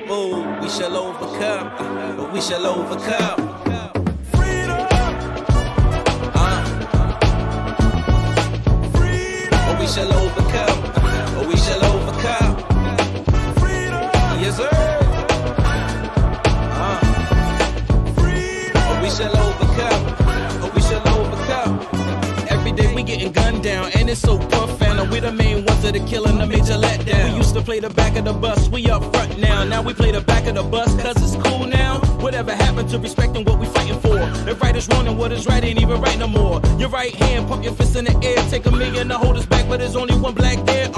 Oh, we shall overcome. We shall overcome. We shall overcome. Oh, we shall overcome. Yes, sir. Oh, we shall overcome. Oh, we shall overcome. Every day we getting gunned down, and it's so profound. And we the main ones that are killing the major letdown. We used to play the back of the bus, we up front now. Now we play the back of the bus, cause it's cool now. Whatever happened to respecting what we fighting for? If right is wrong and what is right ain't even right no more. Your right hand, pump your fist in the air. Take $1 million to hold us back, but there's only one black there.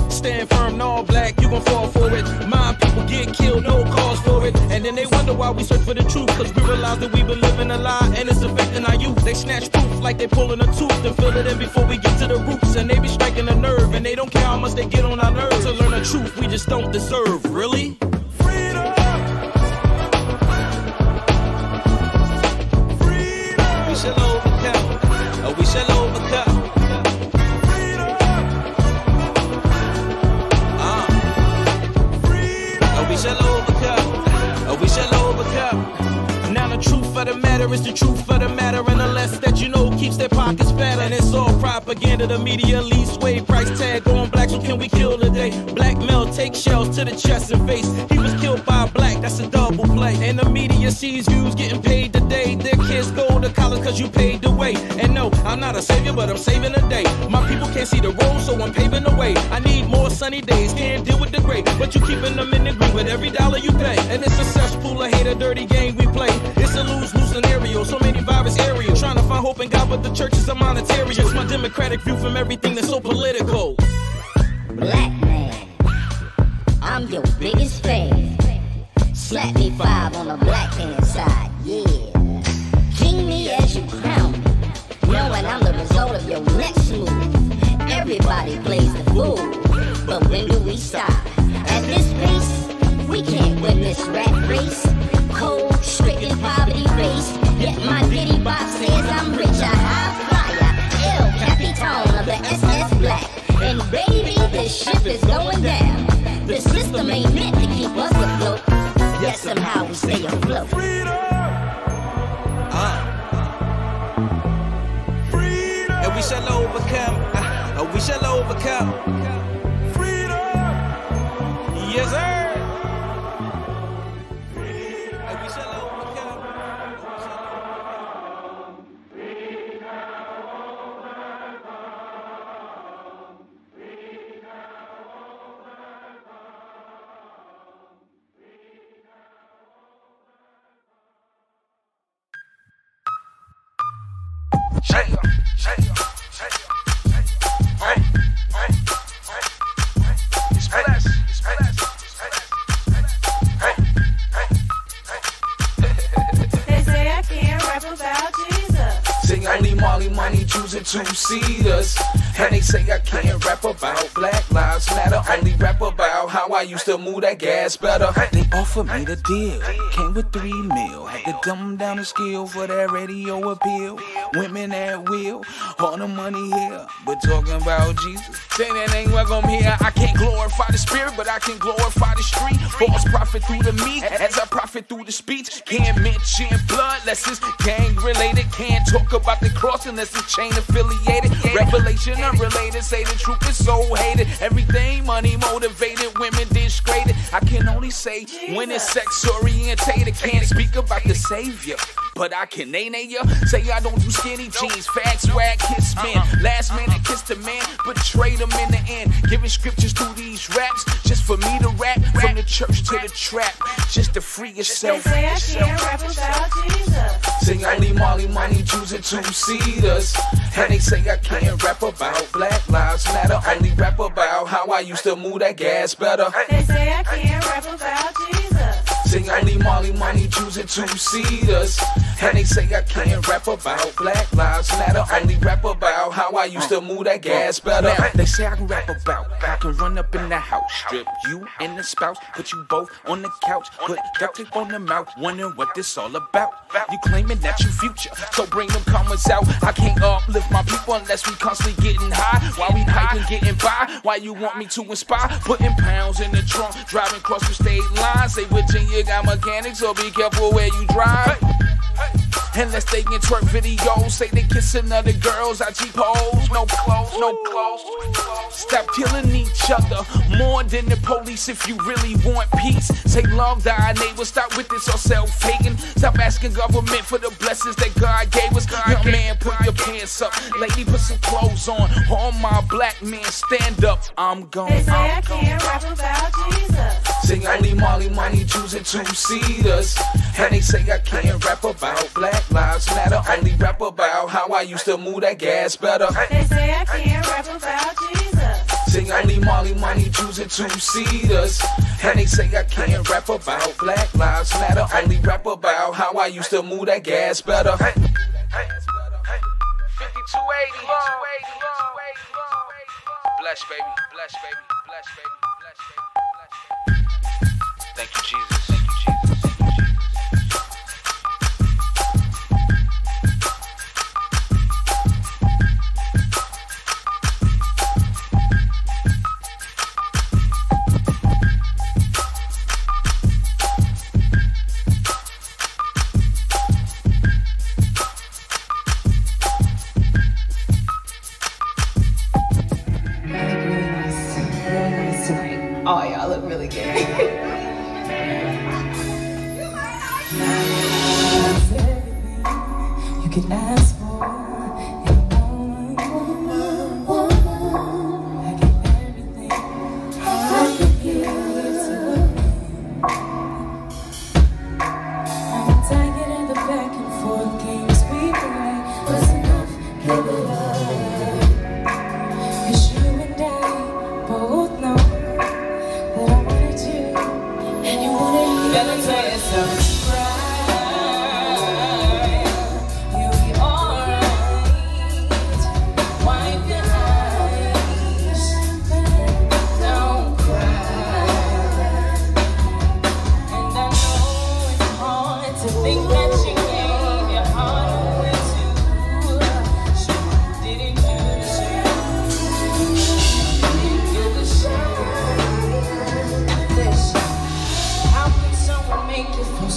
Stand firm, no all black, you gon' fall for it. My people get killed, no cause for it. And then they wonder why we search for the truth, cause we realize that we been living a lie and it's affecting our youth. They snatch proof like they pulling a tooth and fill it in before we get to the roots. And they be striking a nerve, and they don't care how much they get on our nerves. To learn the truth we just don't deserve, really? We shall overcome. Oh, we shall overcome. Oh, we shall overcome. Oh, we shall overcome. Now the truth of the matter is the truth of the matter, and the less that you know keeps their pockets fatter. And it's all propaganda, the media least way. Price tag on black, so can we kill today? Black male take shells to the chest and face. He was killed by a black, that's a double play. And the media sees views getting paid today. Their kids go to college cause you paid the way. And no, I'm not a savior, but I'm saving the day. My people can't see the road, so I'm paving the way. I need more sunny days, can't deal with the gray, but you keeping them in the green with every dollar you pay. And it's a cesspool of hate, a dirty game we play. It's a lose-lose scenario, so many virus areas. Trying to find hope in God, but the church is a monetary. It's my democratic view from everything that's so political. Black man, I'm your biggest fan. Slap me 5 on the black hand side, yeah. King me as you crown me, knowing I'm the result of your next move. Everybody plays the fool, but when do we stop? At this pace, we can't win this rat race. Cold, stricken poverty face, yet my ditty box says I'm rich, a high flyer, El Capitan of the SS Black. And baby, this ship is going down. The system ain't meant to keep us afloat, yet somehow we stay afloat. And we shall overcome. We shall overcome. Yes, sir. And we shall overcome. Money choosing to see us, and they say I can't rap about Black Lives Matter. Only rap about how I used to move that gas better. They offered me the deal, came with 3 mil. Had to dumb down the scale for that radio appeal. Women at will, all the money here, but talking about Jesus, saying that ain't welcome here. I can't glorify the spirit, but I can glorify the street. False prophet through the meat, as I profit through the speech. Can't mention blood unless it's gang related. Can't talk about the cross unless it's chain affiliated. Revelation unrelated, say the truth is so hated. Everything money motivated, women disgraded. I can only say when it's sex orientated. Can't speak about the savior, but I can nay ya. Say I don't do skinny jeans, fat swag, kiss men. Last man that kissed a man, betrayed him in the end. Giving scriptures through these raps, just for me to rap. From the church to the trap, just to free yourself. They say I can't rap without Jesus. Sing only Molly money choosing to see us. And they say I can't rap about Black Lives Matter. Only rap about how I used to move that gas better. They say I can't rap without Jesus. Sing only only Molly money choosing to see us. And they say I can't rap about Black Lives Matter, only rap about how I used to move that gas better. They say I can rap about I can run up in the house, strip you and the spouse, put you both on the couch, put duct tape on the mouth, wondering what this all about. You claiming that you future, so bring them comments out. I can't uplift my people unless we constantly getting high. While we piping, getting by, why you want me to inspire? Putting pounds in the trunk, driving across the state line. Say Virginia got mechanics, so be careful where you drive. Unless they in twerk videos, say they kissing other girls, IG pose, no clothes, no clothes. Stop killing each other, more than the police if you really want peace. Say love thy neighbor, stop with this or self-hating. Stop asking government for the blessings that God gave us. Young man, put your pants up, lady, put some clothes on. All my black men, stand up, I'm gone. They say I can't rap about Jesus. Sing only Molly money choosing to see us. And they say I can't rap about Black Lives Matter, only rap about how I used to move that gas better. They say I can't rap about Jesus. Sing only Molly money choosing to see us. And they say I can't rap about Black Lives Matter, only rap about how I used to move that gas better. 5280, bless baby, bless baby, bless baby, bless baby, bless baby. Thank you, Jesus. Thank you, Jesus. Thank you, Jesus. Oh, y'all look really good. You could ask for in a woman. I get everything I could give to a man. I'm tired of the back and forth games we play. Was enough, give it up. 'Cause you and I both know that I wanted you, and you wanted me. Better tell yourself.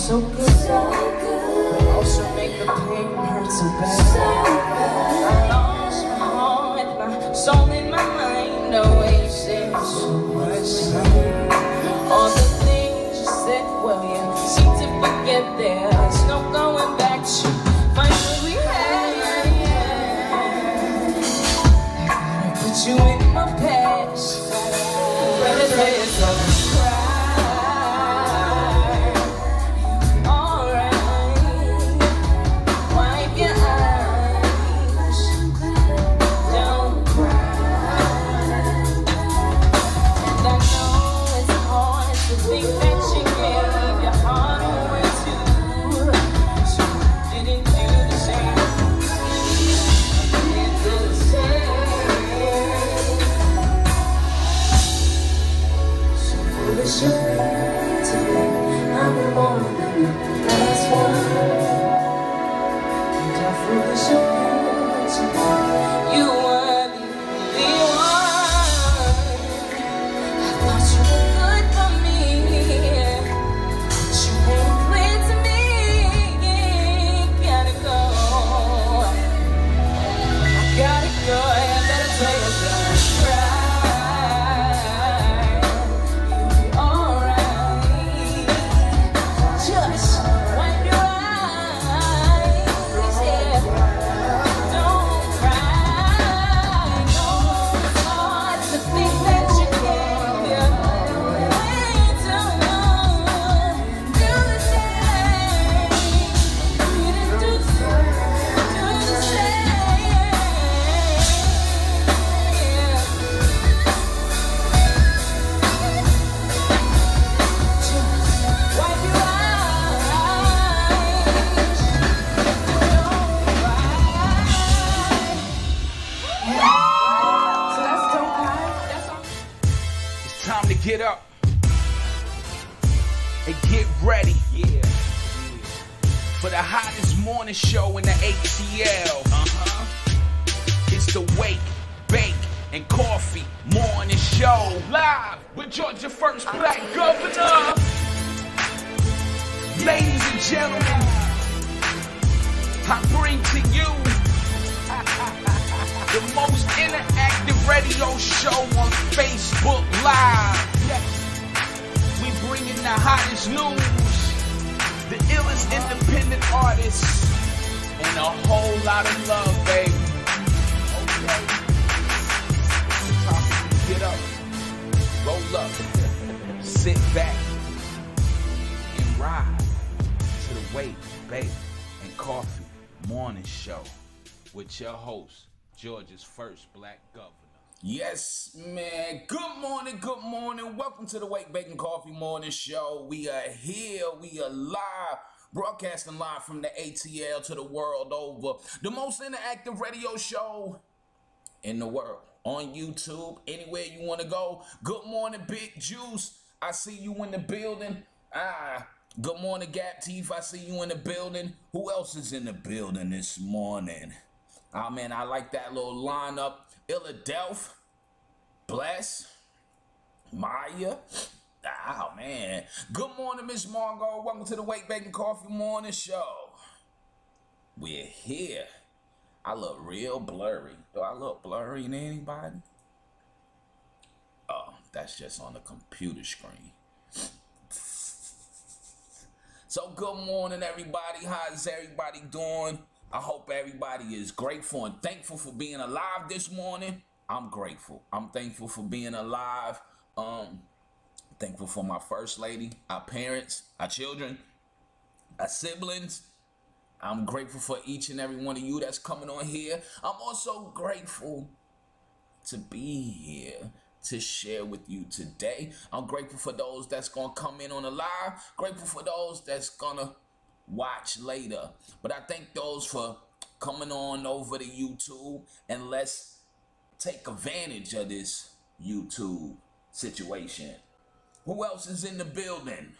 So good, but also make the pain hurt so bad. I lost my heart, my soul and my mind. No way, so much time. All the things you said, well, you seem to forget there's no going back to find what we had. I gotta put you in my past. Better tell yourself. Just Get up and get ready. Yeah. For the hottest morning show in the ATL. It's the Wake, Bake, and Coffee Morning Show. Live with Georgia first black governor. Ladies and gentlemen, I bring to you the most interactive radio show on Facebook Live. Yes, we bring in the hottest news, the illest independent artists, and a whole lot of love, baby. Okay. Time to get up, roll up, sit back, and ride to the Wake, Bake, and Coffee Morning Show with your host, Georgia's first black governor. Yes, man. Good morning, good morning. Welcome to the Wake, Bake, and Coffee Morning Show. We are here. We are live. Broadcasting live from the ATL to the world over. The most interactive radio show in the world. On YouTube, anywhere you want to go. Good morning, Big Juice. I see you in the building. Good morning, Gap Teeth. I see you in the building. Who else is in the building this morning? Oh, man, I like that little lineup. Philadelphia, Bless, Maya. Oh, man. Good morning, Miss Margot. Welcome to the Wake, Bake, and Coffee Morning Show. We're here. I look real blurry. Do I look blurry to anybody? Oh, that's just on the computer screen. So good morning, everybody. How's everybody doing? I hope everybody is grateful and thankful for being alive this morning. I'm grateful. I'm thankful for being alive. Thankful for my first lady, our parents, our children, our siblings. I'm grateful for each and every one of you that's coming on here. I'm also grateful to be here to share with you today. I'm grateful for those that's going to come in on the live. Grateful for those that's going to watch later. But I thank those for coming on over to YouTube, and let's take advantage of this YouTube situation. Who else is in the building?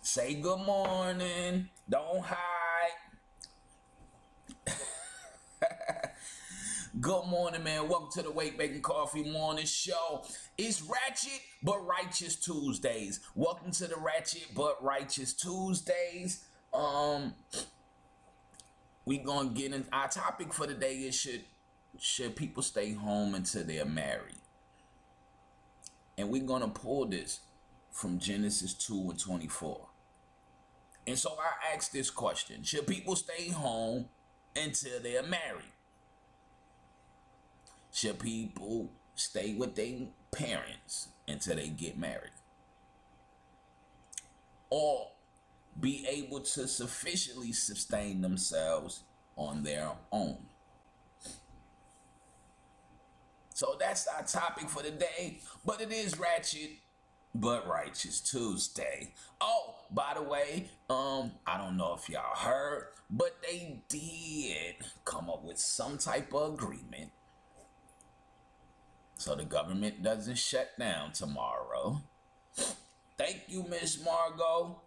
Say good morning. Don't hide. Good morning, man. Welcome to the Wake, Bake, and Coffee Morning Show. It's Ratchet But Righteous Tuesdays. Welcome to the Ratchet But Righteous Tuesdays. We gonna get in. Our topic for today is should people stay home until they're married? And we're gonna pull this from Genesis 2:24. And so I asked this question: should people stay home until they're married? Should people stay with their parents until they get married? Or be able to sufficiently sustain themselves on their own? So that's our topic for today. But it is Ratchet But Righteous Tuesday. Oh, by the way, I don't know if y'all heard, but they did come up with some type of agreement so the government doesn't shut down tomorrow. Thank you, Miss Margot.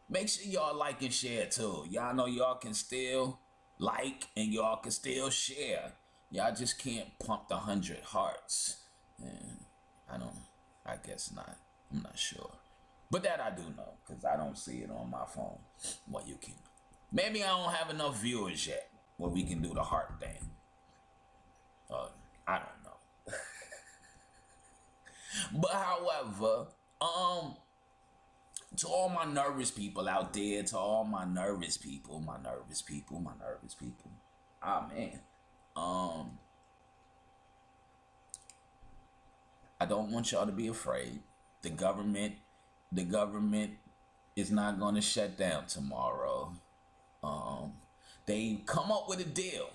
Make sure y'all like and share too. Y'all know y'all can still like and y'all can still share. Y'all just can't pump the 100 hearts. And I guess not. I'm not sure. But that I do know, because I don't see it on my phone. Well, you can. Maybe I don't have enough viewers yet where we can do the heart thing. I don't know. But however, to all my nervous people out there, to all my nervous people, man. I don't want y'all to be afraid. The government is not going to shut down tomorrow. They come up with a deal.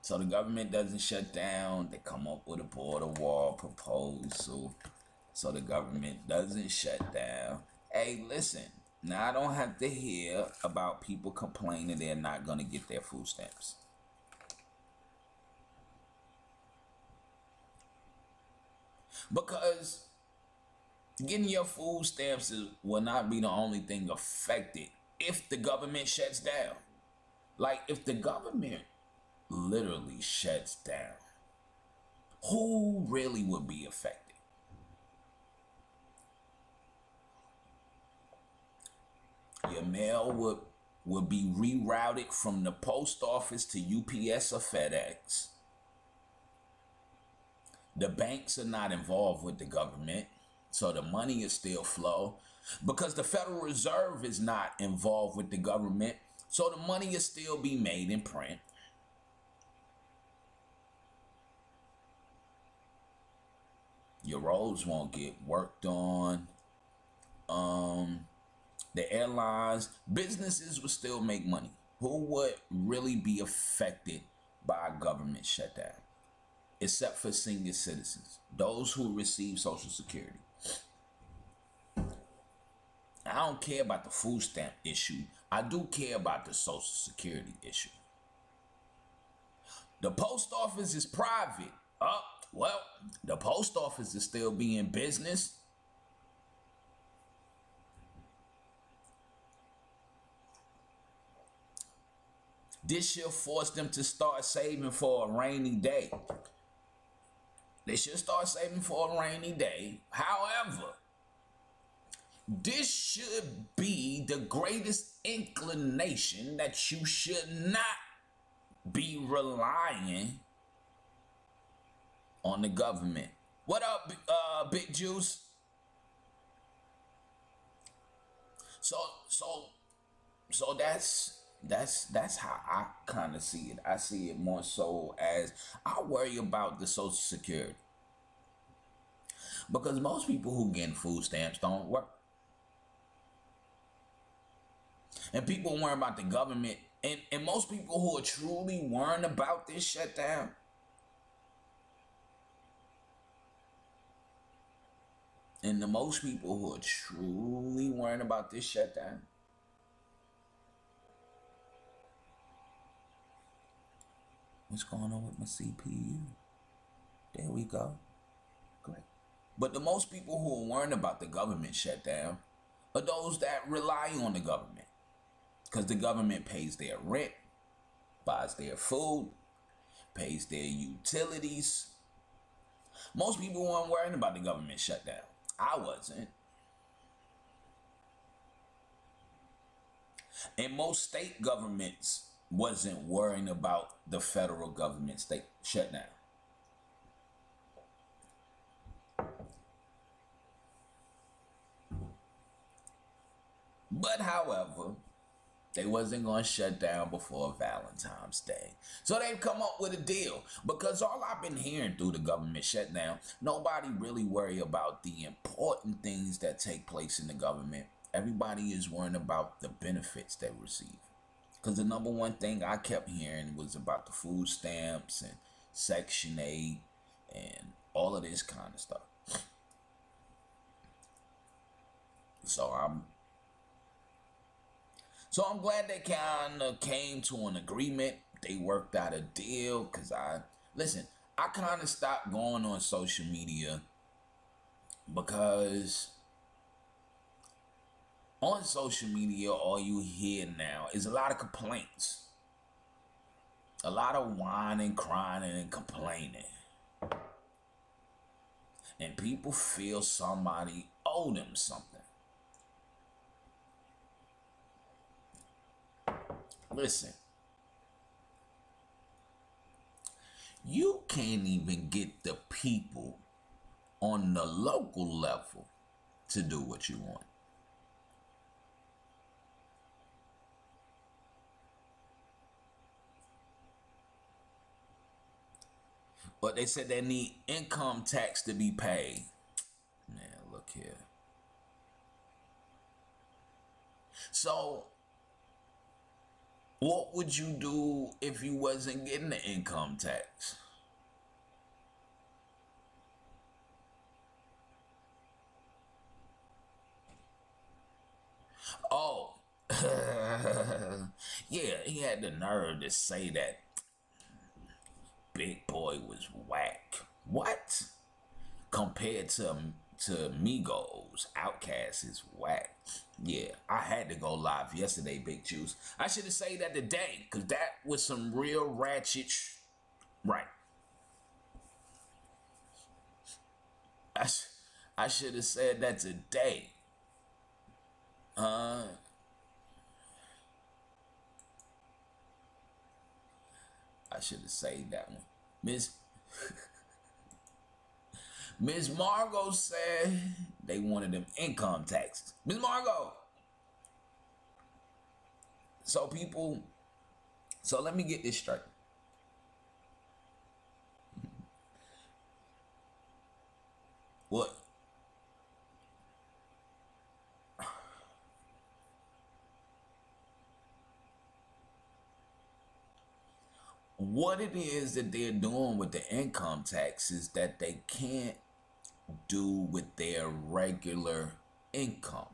So the government doesn't shut down. They come up with a border wall proposal. So the government doesn't shut down. Hey, listen, Now, I don't have to hear about people complaining they're not going to get their food stamps. Because getting your food stamps will not be the only thing affected if the government shuts down. Like, if the government literally shuts down, who really would be affected? Your mail would be rerouted from the post office to UPS or FedEx. The banks are not involved with the government, so the money is still flow. Because the Federal Reserve is not involved with the government, so the money is still be made in print. Your roads won't get worked on. The airlines, businesses will still make money. Who would really be affected by a government shutdown? Except for senior citizens, those who receive Social Security. I don't care about the food stamp issue. I do care about the Social Security issue. The post office is private. Well, the post office is still being business. This should force them to start saving for a rainy day. They should start saving for a rainy day. However, this should be the greatest inclination that you should not be relying on the government. What up, Big Juice? So that's how I kind of see it. I see it more so as I worry about the Social Security. Because most people who get food stamps don't work. And people worry about the government. And most people who are truly worrying about this shutdown, and the most people who are truly worrying about this shutdown, what's going on with my CPU? There we go. Great. But the most people who are worrying about the government shutdown are those that rely on the government. Because the government pays their rent, buys their food, pays their utilities. Most people weren't worrying about the government shutdown. I wasn't. And most state governments wasn't worrying about the federal government state shutdown. But however, they wasn't going to shut down before Valentine's Day. So they've come up with a deal. Because all I've been hearing through the government shutdown, nobody really worry about the important things that take place in the government. Everybody is worrying about the benefits they receive. Because the number one thing I kept hearing was about the food stamps and Section 8 and all of this kind of stuff. So I'm glad they kind of came to an agreement. They worked out a deal. Because I kind of stopped going on social media because on social media, all you hear now is a lot of complaints. A lot of whining, crying, and complaining. And people feel somebody owe them something. Listen, you can't even get the people on the local level to do what you want. But they said they need income tax to be paid. Man, look here. So what would you do if you wasn't getting the income tax? Yeah, he had the nerve to say that Big Boy was whack. What? Compared to Migos, Outkast is whack. Yeah, I had to go live yesterday, Big Juice. I should have said that today, because that was some real ratchet right. I should have said that today. I should have said that one. Miss Margot said they wanted them income taxes. Miss Margot. So let me get this straight. What? What it is that they're doing with the income taxes that they can't do with their regular income.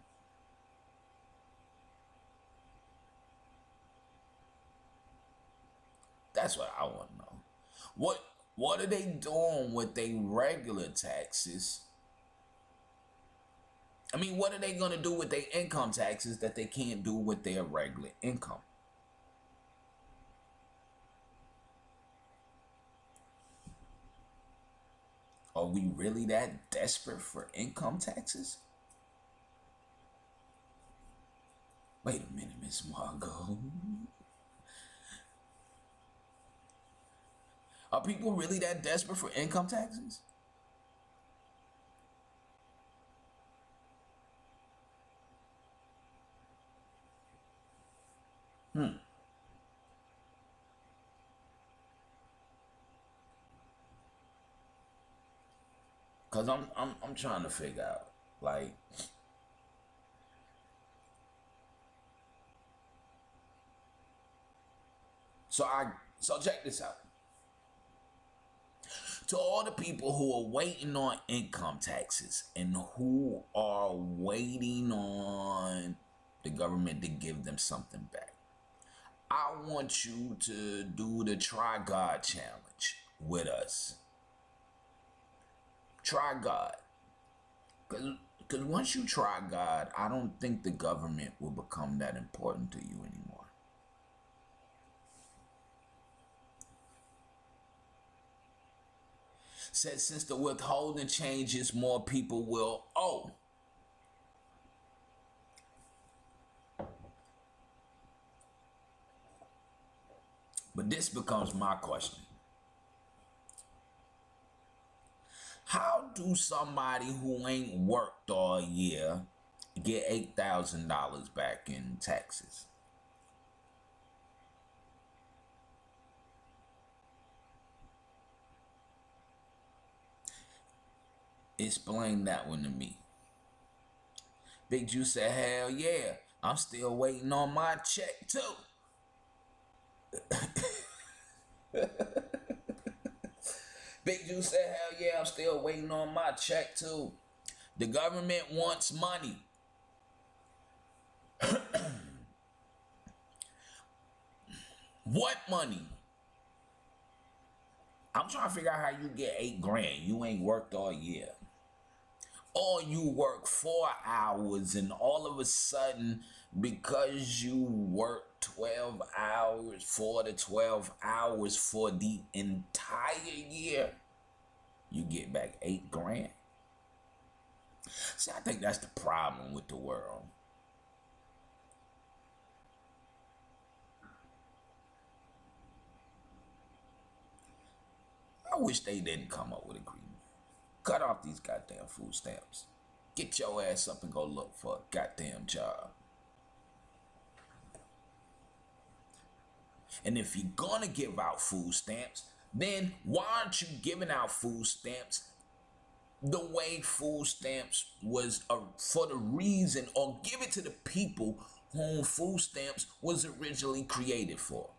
That's what I want to know. What are they doing with their regular taxes? I mean, what are they going to do with their income taxes that they can't do with their regular income? Are we really that desperate for income taxes? Wait a minute, Miss Margot. Are people really that desperate for income taxes? Cause I'm trying to figure out, like, so check this out. To all the people who are waiting on income taxes and who are waiting on the government to give them something back, I want you to do the Try God challenge with us. Try God. Because once you try God, I don't think the government will become that important to you anymore. Said since the withholding changes, more people will owe. But this becomes my question. How do somebody who ain't worked all year get $8,000 back in taxes? Explain that one to me. Big Juice said, hell yeah, I'm still waiting on my check too. Big Juice said, hell yeah, I'm still waiting on my check too. The government wants money. What money? I'm trying to figure out how you get $8,000. You ain't worked all year. Or you work 4 hours and all of a sudden, because you work 12 hours, 4 to 12 hours for the entire year, you get back $8,000. See, I think that's the problem with the world. I wish they didn't come up with an agreement. Cut off these goddamn food stamps. Get your ass up and go look for a goddamn job. And if you're gonna give out food stamps, then why aren't you giving out food stamps the way food stamps was for the reason, or give it to the people whom food stamps was originally created for?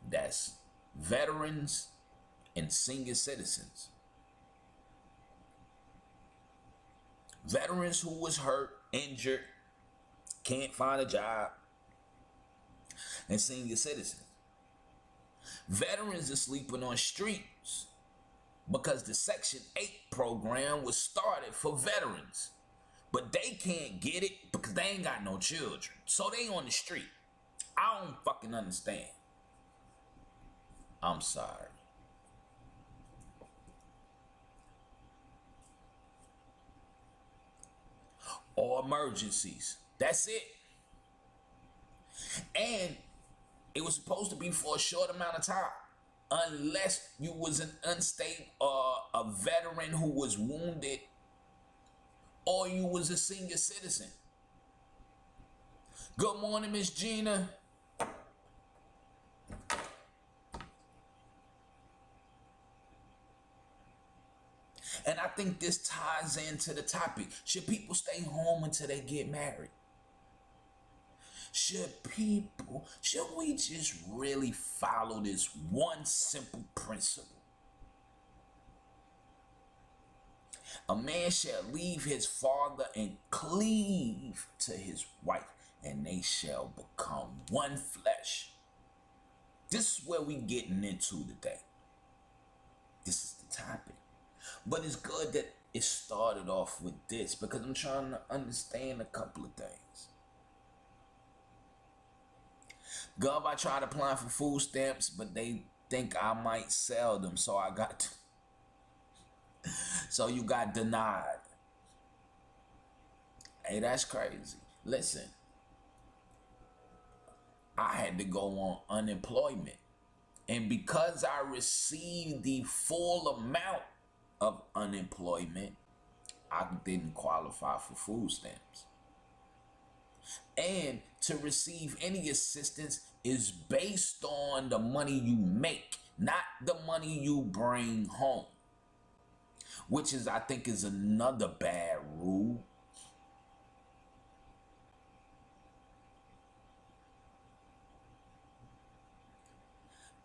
That's veterans and senior citizens. Veterans who was hurt, injured, can't find a job, and senior citizens. Veterans are sleeping on streets because the Section 8 program was started for veterans. But they can't get it because they ain't got no children. So they on the street. I don't fucking understand. I'm sorry. Or emergencies. That's it. And it was supposed to be for a short amount of time. Unless you was an unstable, a veteran who was wounded, or you was a senior citizen. Good morning, Miss Gina. And I think this ties into the topic. Should people stay home until they get married? Should we just really follow this one simple principle? A man shall leave his father and cleave to his wife, and they shall become one flesh. This is where we getting into today. This is the topic. But it's good that it started off with this, because I'm trying to understand a couple of things. Gov, I tried applying for food stamps, but they think I might sell them, so I got to. So you got denied. Hey, that's crazy. Listen, I had to go on unemployment. And because I received the full amount of unemployment, I didn't qualify for food stamps. And to receive any assistance is based on the money you make, not the money you bring home. Which is, I think, is another bad rule.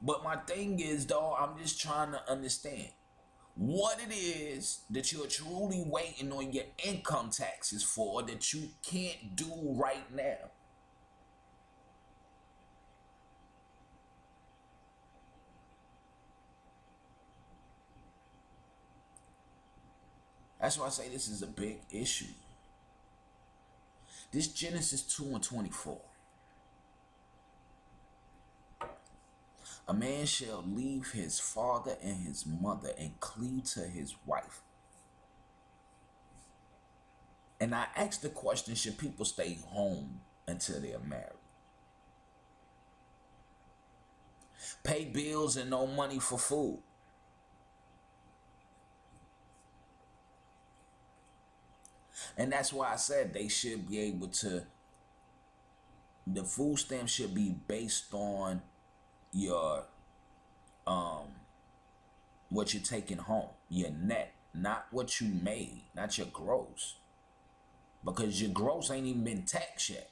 But my thing is, though, I'm just trying to understand what it is that you're truly waiting on your income taxes for that you can't do right now. That's why I say this is a big issue. This Genesis 2:24. A man shall leave his father and his mother and cleave to his wife. And I asked the question, should people stay home until they're married? Pay bills and no money for food. And that's why I said they should be able to, the food stamp should be based on your, what you're taking home, your net, not what you made, not your gross. Because your gross ain't even been taxed yet.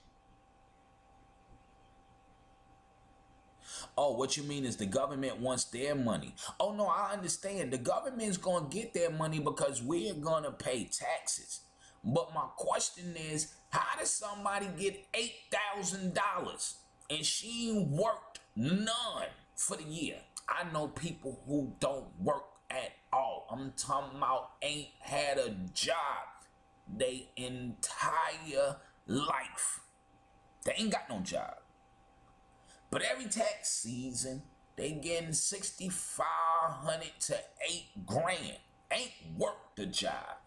Oh, what you mean is the government wants their money. Oh, no, I understand. The government's going to get their money because we're going to pay taxes. But my question is, how does somebody get $8,000 and she ain't worked none for the year? I know people who don't work at all. I'm talking about ain't had a job their entire life. They ain't got no job. But every tax season, they getting $6,500 to $8,000. Ain't worked the job.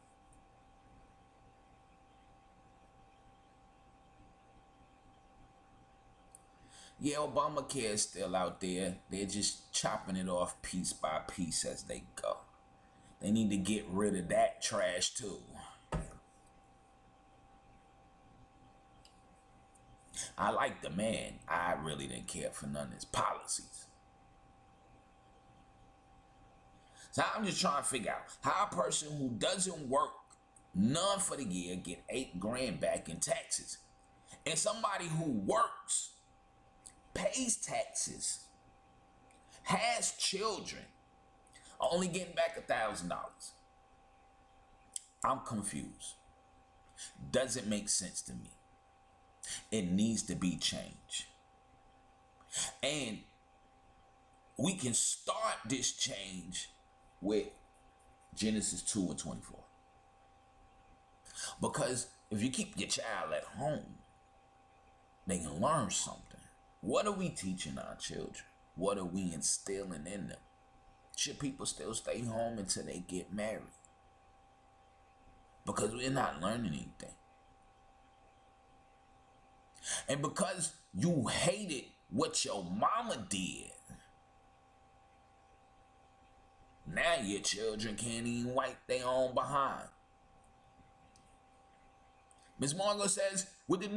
Yeah, Obamacare is still out there. They're just chopping it off piece by piece as they go. They need to get rid of that trash too. I like the man. I really didn't care for none of his policies. So I'm just trying to figure out how a person who doesn't work none for the year get $8,000 back in taxes. And somebody who works, pays taxes, has children, only getting back $1,000. I'm confused. Doesn't make sense to me. It needs to be changed. And we can start this change with Genesis 2 and 24. Because if you keep your child at home, they can learn something. What are we teaching our children? What are we instilling in them? Should people still stay home until they get married? Because we're not learning anything. And because you hated what your mama did, now your children can't even wipe their own behind. Ms. Margot says, with the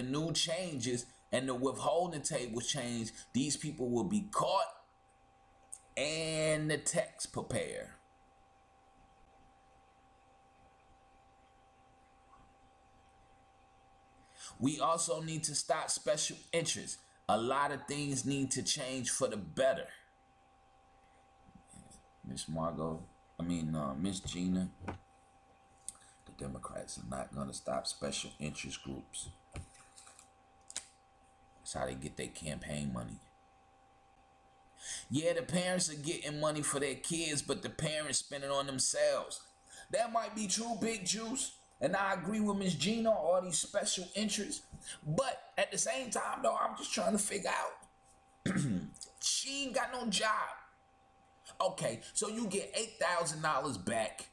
new changes and the withholding tables change, these people will be caught and the tax prepared. We also need to stop special interests. A lot of things need to change for the better. Miss Gina, the Democrats are not going to stop special interest groups. That's how they get their campaign money. Yeah, the parents are getting money for their kids, but the parents spend it on themselves. That might be true, Big Juice. And I agree with Miss Gina, all these special interests. But at the same time, though, I'm just trying to figure out. She ain't got no job. Okay, so you get $8,000 back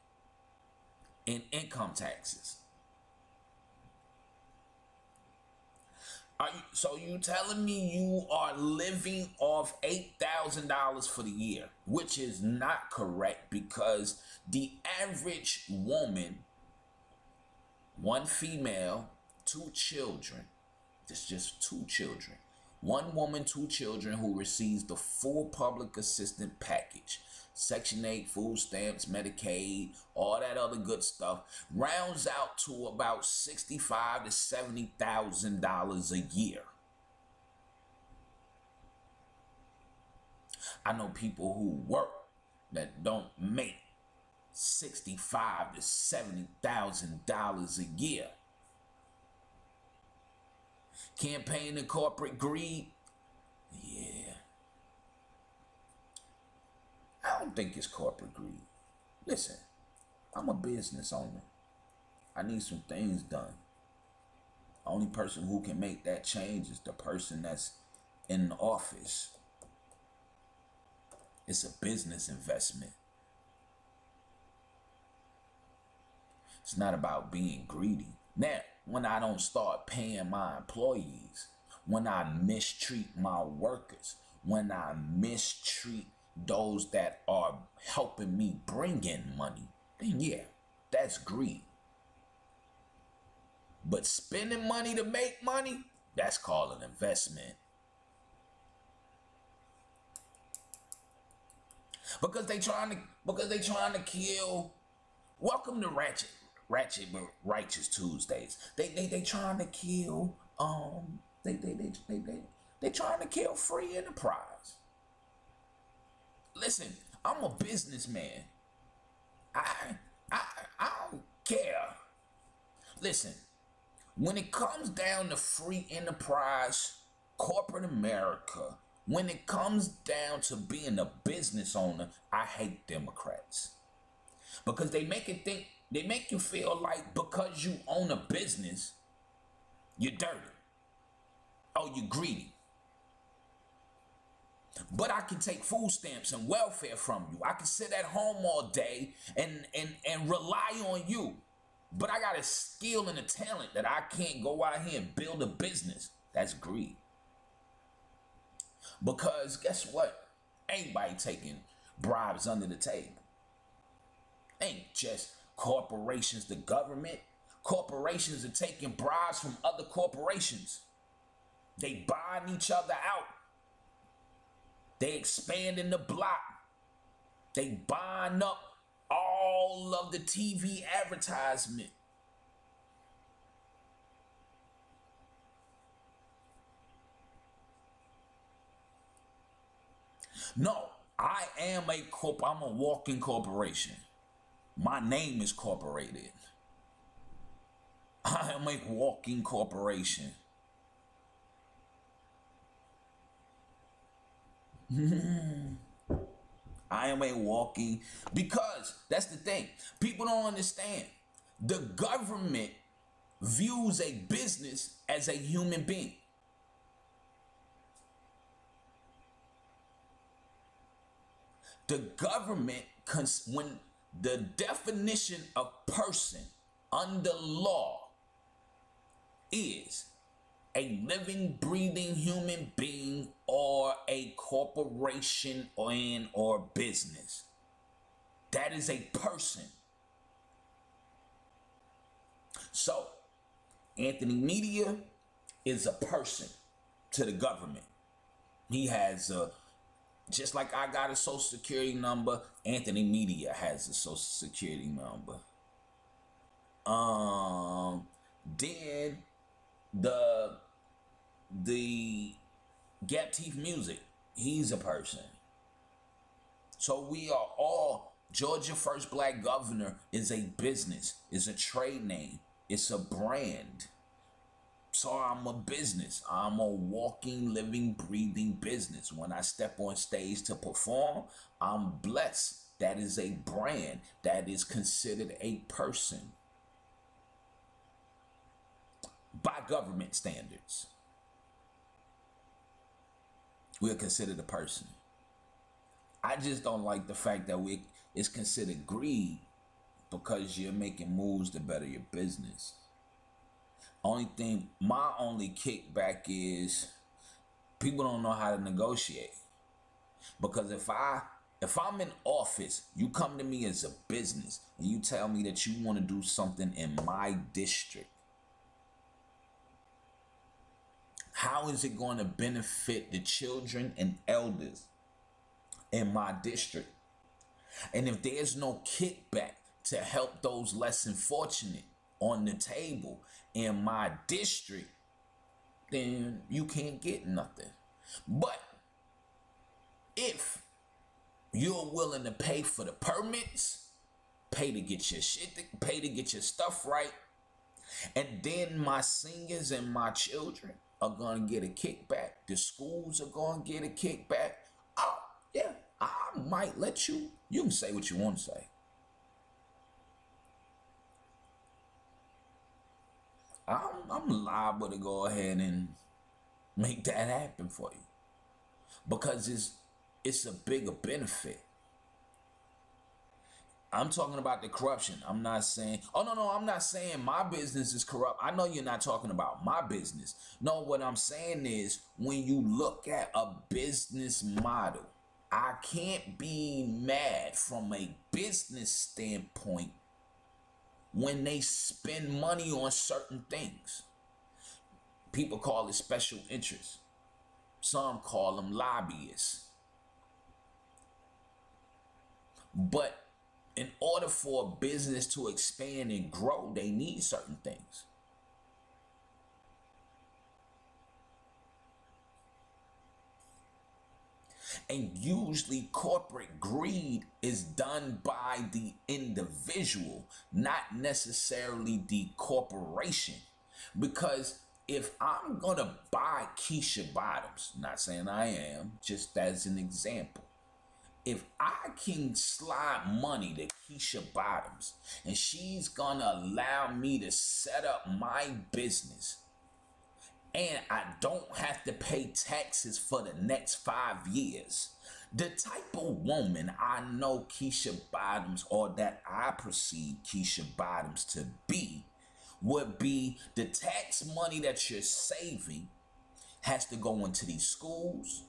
in income taxes. So you telling me you are living off $8,000 for the year, which is not correct, because the average woman, one female, 2 children, it's just 2 children, 1 woman, 2 children who receives the full public assistance package, Section 8, food stamps, Medicaid, all that other good stuff, rounds out to about $65,000 to $70,000 a year. I know people who work that don't make $65,000 to $70,000 a year. Campaign and corporate greed, yeah. I don't think it's corporate greed. Listen, I'm a business owner. I need some things done. The only person who can make that change is the person that's in the office. It's a business investment. It's not about being greedy. Now, when I don't start paying my employees, when I mistreat my workers, when I mistreat those that are helping me bring in money, then yeah, that's greed. But spending money to make money, that's called an investment. Because they trying to kill. Welcome to Ratchet But Righteous Tuesdays. They trying to kill they trying to kill free enterprise. Listen, I'm a businessman. I don't care. Listen, when it comes down to free enterprise, corporate America, when it comes down to being a business owner, I hate Democrats. Because they make you feel like because you own a business, you're dirty. Oh, you're greedy. But I can take food stamps and welfare from you. I can sit at home all day and rely on you. But I got a skill and a talent that I can't go out here and build a business. That's greed. Because guess what? Ain't taking bribes under the table. Ain't just corporations, the government. Corporations are taking bribes from other corporations. They buying each other out. They expanding the block. They buying up all of the TV advertisement. No, I'm a walking corporation. My name is corporated. I am a walking corporation. I am a walking, because that's the thing. People don't understand. The government views a business as a human being. The government, when the definition of person under law is a living, breathing human being or a corporation or business. That is a person. So, Anthony Media is a person to the government. He has a, just like I got a social security number, Anthony Media has a social security number. Then the Gap Teeth Music, he's a person. So we are all, Georgia First Black Governor is a business, is a trade name, it's a brand. So I'm a business. I'm a walking, living, breathing business. When I step on stage to perform, I'm blessed. That is a brand. That is considered a person by government standards. We're considered a person. I just don't like the fact that it's considered greed because you're making moves to better your business. My only kickback is people don't know how to negotiate. Because if I'm in office, you come to me as a business and you tell me that you want to do something in my district. How is it going to benefit the children and elders in my district? And if there's no kickback to help those less fortunate on the table in my district, then you can't get nothing. But if you're willing to pay for the permits, pay to get your shit, pay to get your stuff right, and then my seniors and my children are going to get a kickback, the schools are going to get a kickback, oh yeah, I might let you can say what you want to say. I'm liable to go ahead and make that happen for you because it's a bigger benefit. I'm talking about the corruption. I'm not saying, I'm not saying my business is corrupt. I know you're not talking about my business. No, what I'm saying is when you look at a business model, I can't be mad from a business standpoint when they spend money on certain things. People call it special interests. Some call them lobbyists. But in order for a business to expand and grow, they need certain things. And usually corporate greed is done by the individual, not necessarily the corporation. Because if I'm going to buy Keisha Bottoms, not saying I am, just as an example, if I can slide money to Keisha Bottoms and she's going to allow me to set up my business, and I don't have to pay taxes for the next 5 years, the type of woman I know Keisha Bottoms, or that I perceive Keisha Bottoms to be, would be the tax money that you're saving has to go into these schools,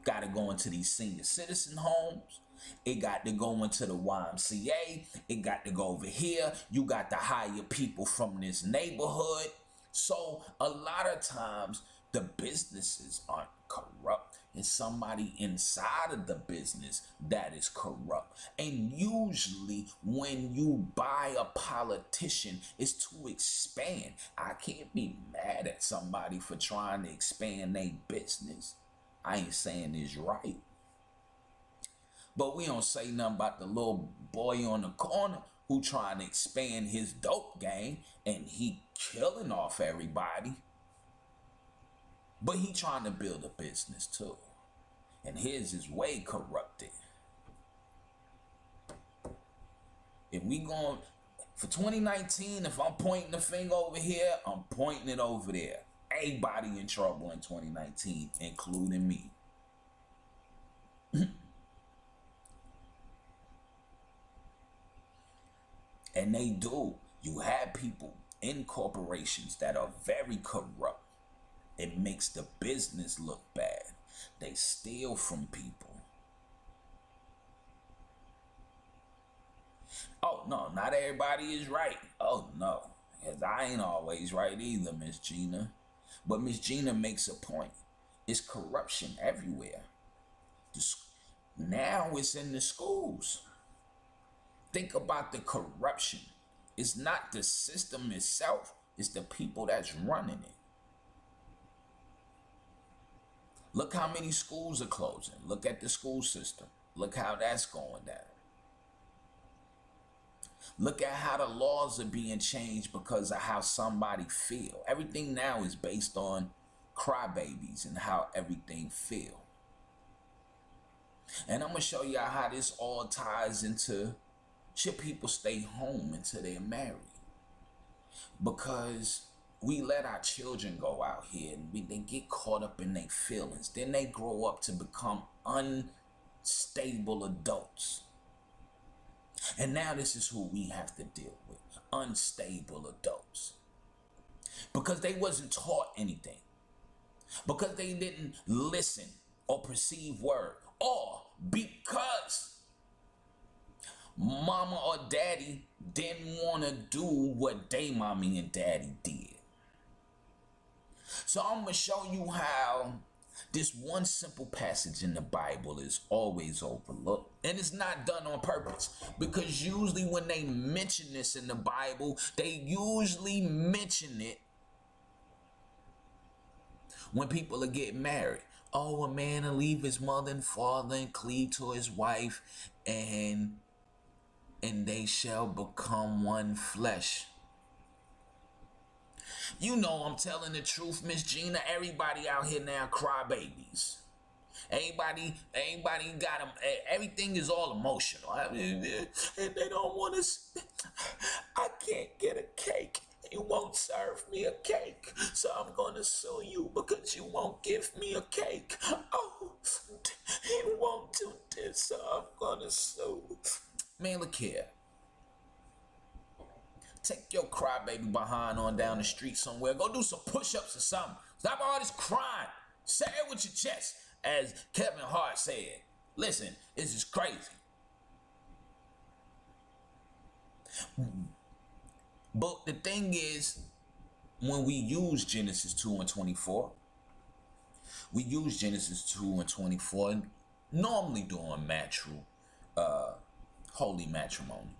got to go into these senior citizen homes, it got to go into the YMCA, it got to go over here, you got to hire people from this neighborhood. So a lot of times the businesses aren't corrupt. It's somebody inside of the business that is corrupt. And usually when you buy a politician, it's to expand. I can't be mad at somebody for trying to expand their business. I ain't saying it's right. But we don't say nothing about the little boy on the corner who trying to expand his dope game and he killing off everybody. But he trying to build a business too. And his is way corrupted. If we going for 2019, if I'm pointing the finger over here, I'm pointing it over there. Everybody in trouble in 2019, including me. And they do. You have people in corporations that are very corrupt. It makes the business look bad. They steal from people. Oh, no, not everybody is right. Oh, no. Because I ain't always right either, Miss Gina. But Miss Gina makes a point. It's corruption everywhere. Now it's in the schools. Think about the corruption. It's not the system itself. It's the people that's running it. Look how many schools are closing. Look at the school system. Look how that's going down. Look at how the laws are being changed because of how somebody feel. Everything now is based on crybabies and how everything feel. And I'm going to show y'all how this all ties into should people stay home until they're married. Because we let our children go out here and they get caught up in their feelings. Then they grow up to become unstable adults. And now this is who we have to deal with. Unstable adults. Because they wasn't taught anything. Because they didn't listen or perceive word. Or because mama or daddy didn't want to do what they mommy and daddy did. So I'm going to show you how this one simple passage in the Bible is always overlooked. And it's not done on purpose. Because usually when they mention this in the Bible, they usually mention it when people are getting married. Oh, a man will leave his mother and father and cleave to his wife, and they shall become one flesh. You know I'm telling the truth, Miss Gina. Everybody out here now crybabies. Everybody got them. Everything is all emotional. And they don't want to. I can't get a cake. You won't serve me a cake, so I'm gonna sue you because you won't give me a cake. Oh, you won't do this, so I'm gonna sue. Man, look here. Take your crybaby behind on down the street somewhere. Go do some push-ups or something. Stop all this crying. Say it with your chest, as Kevin Hart said. Listen, this is crazy. But the thing is, when we use Genesis 2 and 24, we use Genesis 2 and 24 normally during holy matrimony,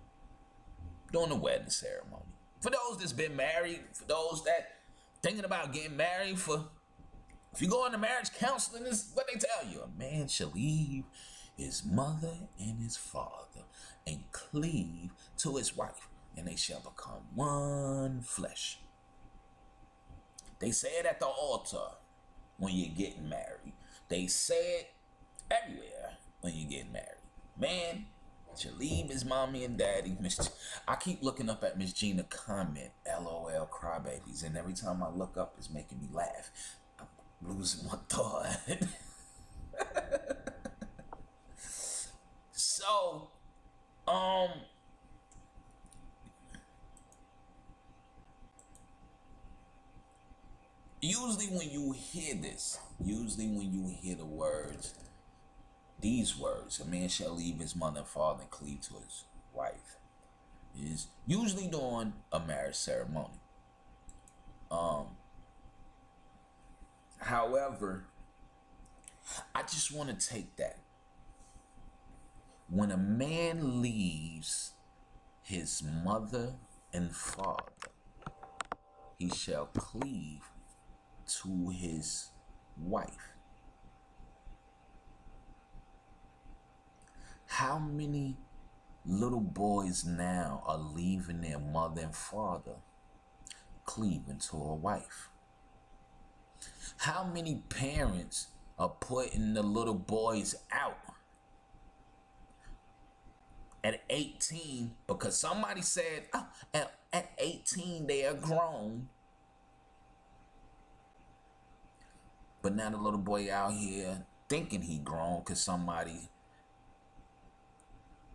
during the wedding ceremony. For those that's been married, for those that thinking about getting married, if you go into marriage counseling, this is what they tell you. A man shall leave his mother and his father and cleave to his wife, and they shall become one flesh. They say it at the altar when you're getting married. They say it everywhere when you're getting married. Man shall leave his mommy and daddy. I keep looking up at Miss Gina comment, LOL crybabies, and every time I look up, it's making me laugh. I'm losing my thought. So, usually when you hear this, usually when you hear the words, these words, a man shall leave his mother and father and cleave to his wife, is usually during a marriage ceremony. However, I just want to take that. When a man leaves his mother and father, he shall cleave to his wife. How many little boys now are leaving their mother and father, cleaving to a wife? How many parents of putting the little boys out at 18 because somebody said, oh, at 18 they are grown. But now the little boy out here thinking he grown because somebody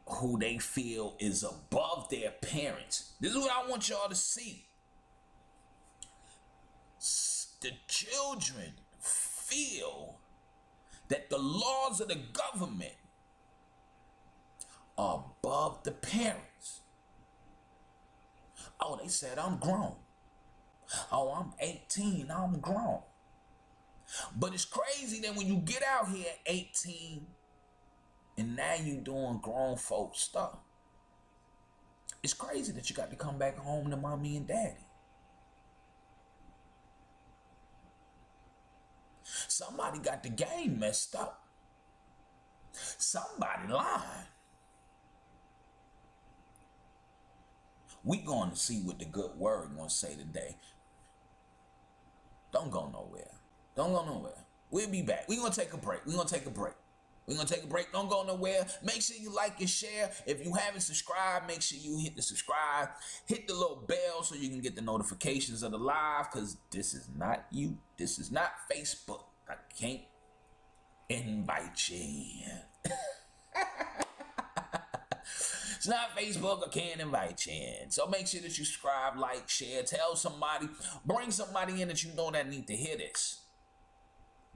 who they feel is above their parents. This is what I want y'all to see. The children feel that the laws of the government are above the parents. Oh, they said I'm grown. Oh, I'm 18, I'm grown. But it's crazy that when you get out here at 18 and now you doing grown folk stuff, it's crazy that you got to come back home to mommy and daddy. Somebody got the game messed up. Somebody lying. We going to see what the good word gonna say today. Don't go nowhere. Don't go nowhere. We'll be back. We're gonna take a break. We're gonna take a break. We're gonna take a break. Don't go nowhere. Make sure you like and share. If you haven't subscribed, make sure you hit the subscribe. Hit the little bell so you can get the notifications of the live, because this is not you. This is not Facebook. I can't invite you in. It's not Facebook. I can't invite you in. So make sure that you subscribe, like, share, tell somebody, bring somebody in that you know that need to hear this.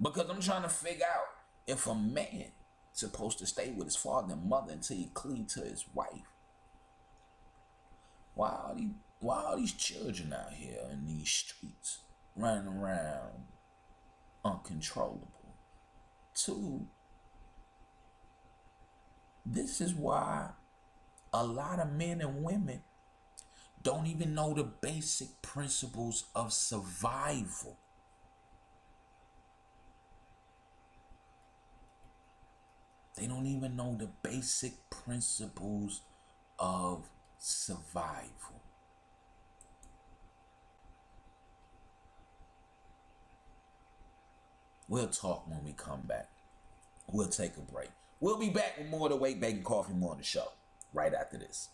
Because I'm trying to figure out if a man is supposed to stay with his father and mother until he cleave to his wife. Why are these children out here in these streets running around uncontrollable? Two, this is why a lot of men and women don't even know the basic principles of survival. They don't even know the basic principles of survival. We'll talk when we come back. We'll take a break. We'll be back with more of the Wake Bacon Coffee Morning Show right after this.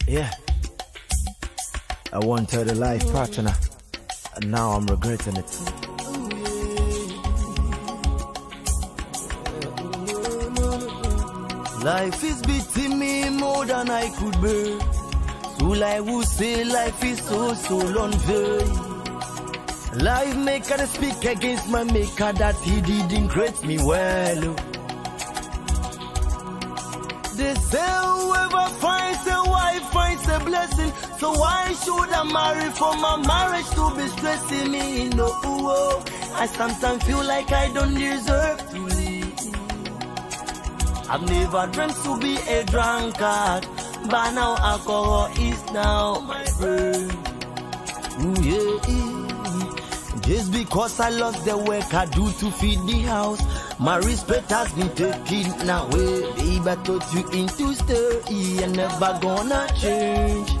Yeah, I wanted a life partner, and now I'm regretting it. Life is beating me more than I could bear. So I will say life is so unfair. Life maker to speak against my maker that he didn't create me well. They say whoever finds a wife finds a blessing. So why should I marry for my marriage to be stressing me? No, I sometimes feel like I don't deserve to live. I've never dreamt to be a drunkard, but now alcohol is now my friend. Ooh, yeah. Just because I lost the work I do to feed the house, my respect has been taken away. Babe, I taught you into story, you're never gonna change.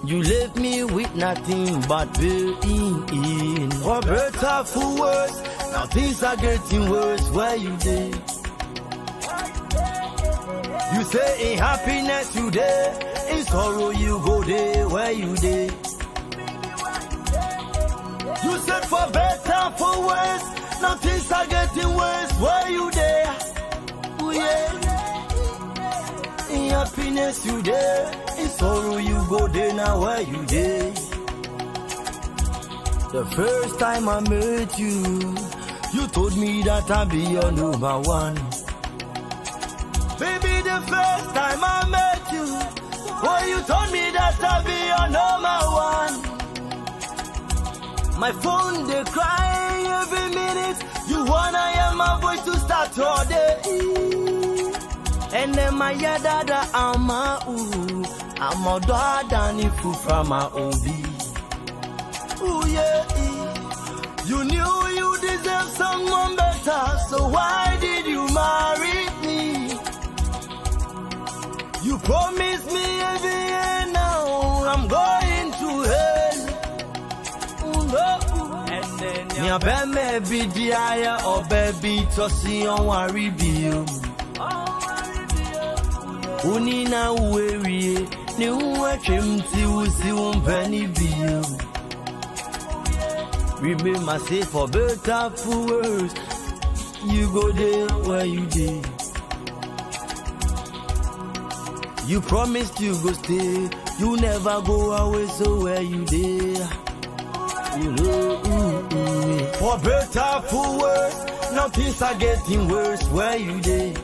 You left me with nothing but pain. For better, for worse, now things are getting worse. Where you there? You say in happiness you there, in sorrow you go there. Where you there? You said for better, for worse, now things are getting worse. Where you there? Ooh, yeah. In happiness you there, in sorrow you go there. Now where you there? The first time I met you, you told me that I'd be your number one. Baby, the first time I met you, oh, you told me that I'll be your number one. My phone, they cry every minute. You wanna hear my voice to start all day. And then my yada, I'm a daughter, if you from my OB. Ooh, yeah. You knew you deserved someone better, so why did you marry me? You promised me every year, now I'm going to hell. And then your baby be the higher or baby to see on worry be. Unina weary, new watching to see one penny be. Remember, say for better, for worse, you go there where you did. You promised you go stay, you never go away, so where you there? For better, for worse, now things are getting worse, where you there?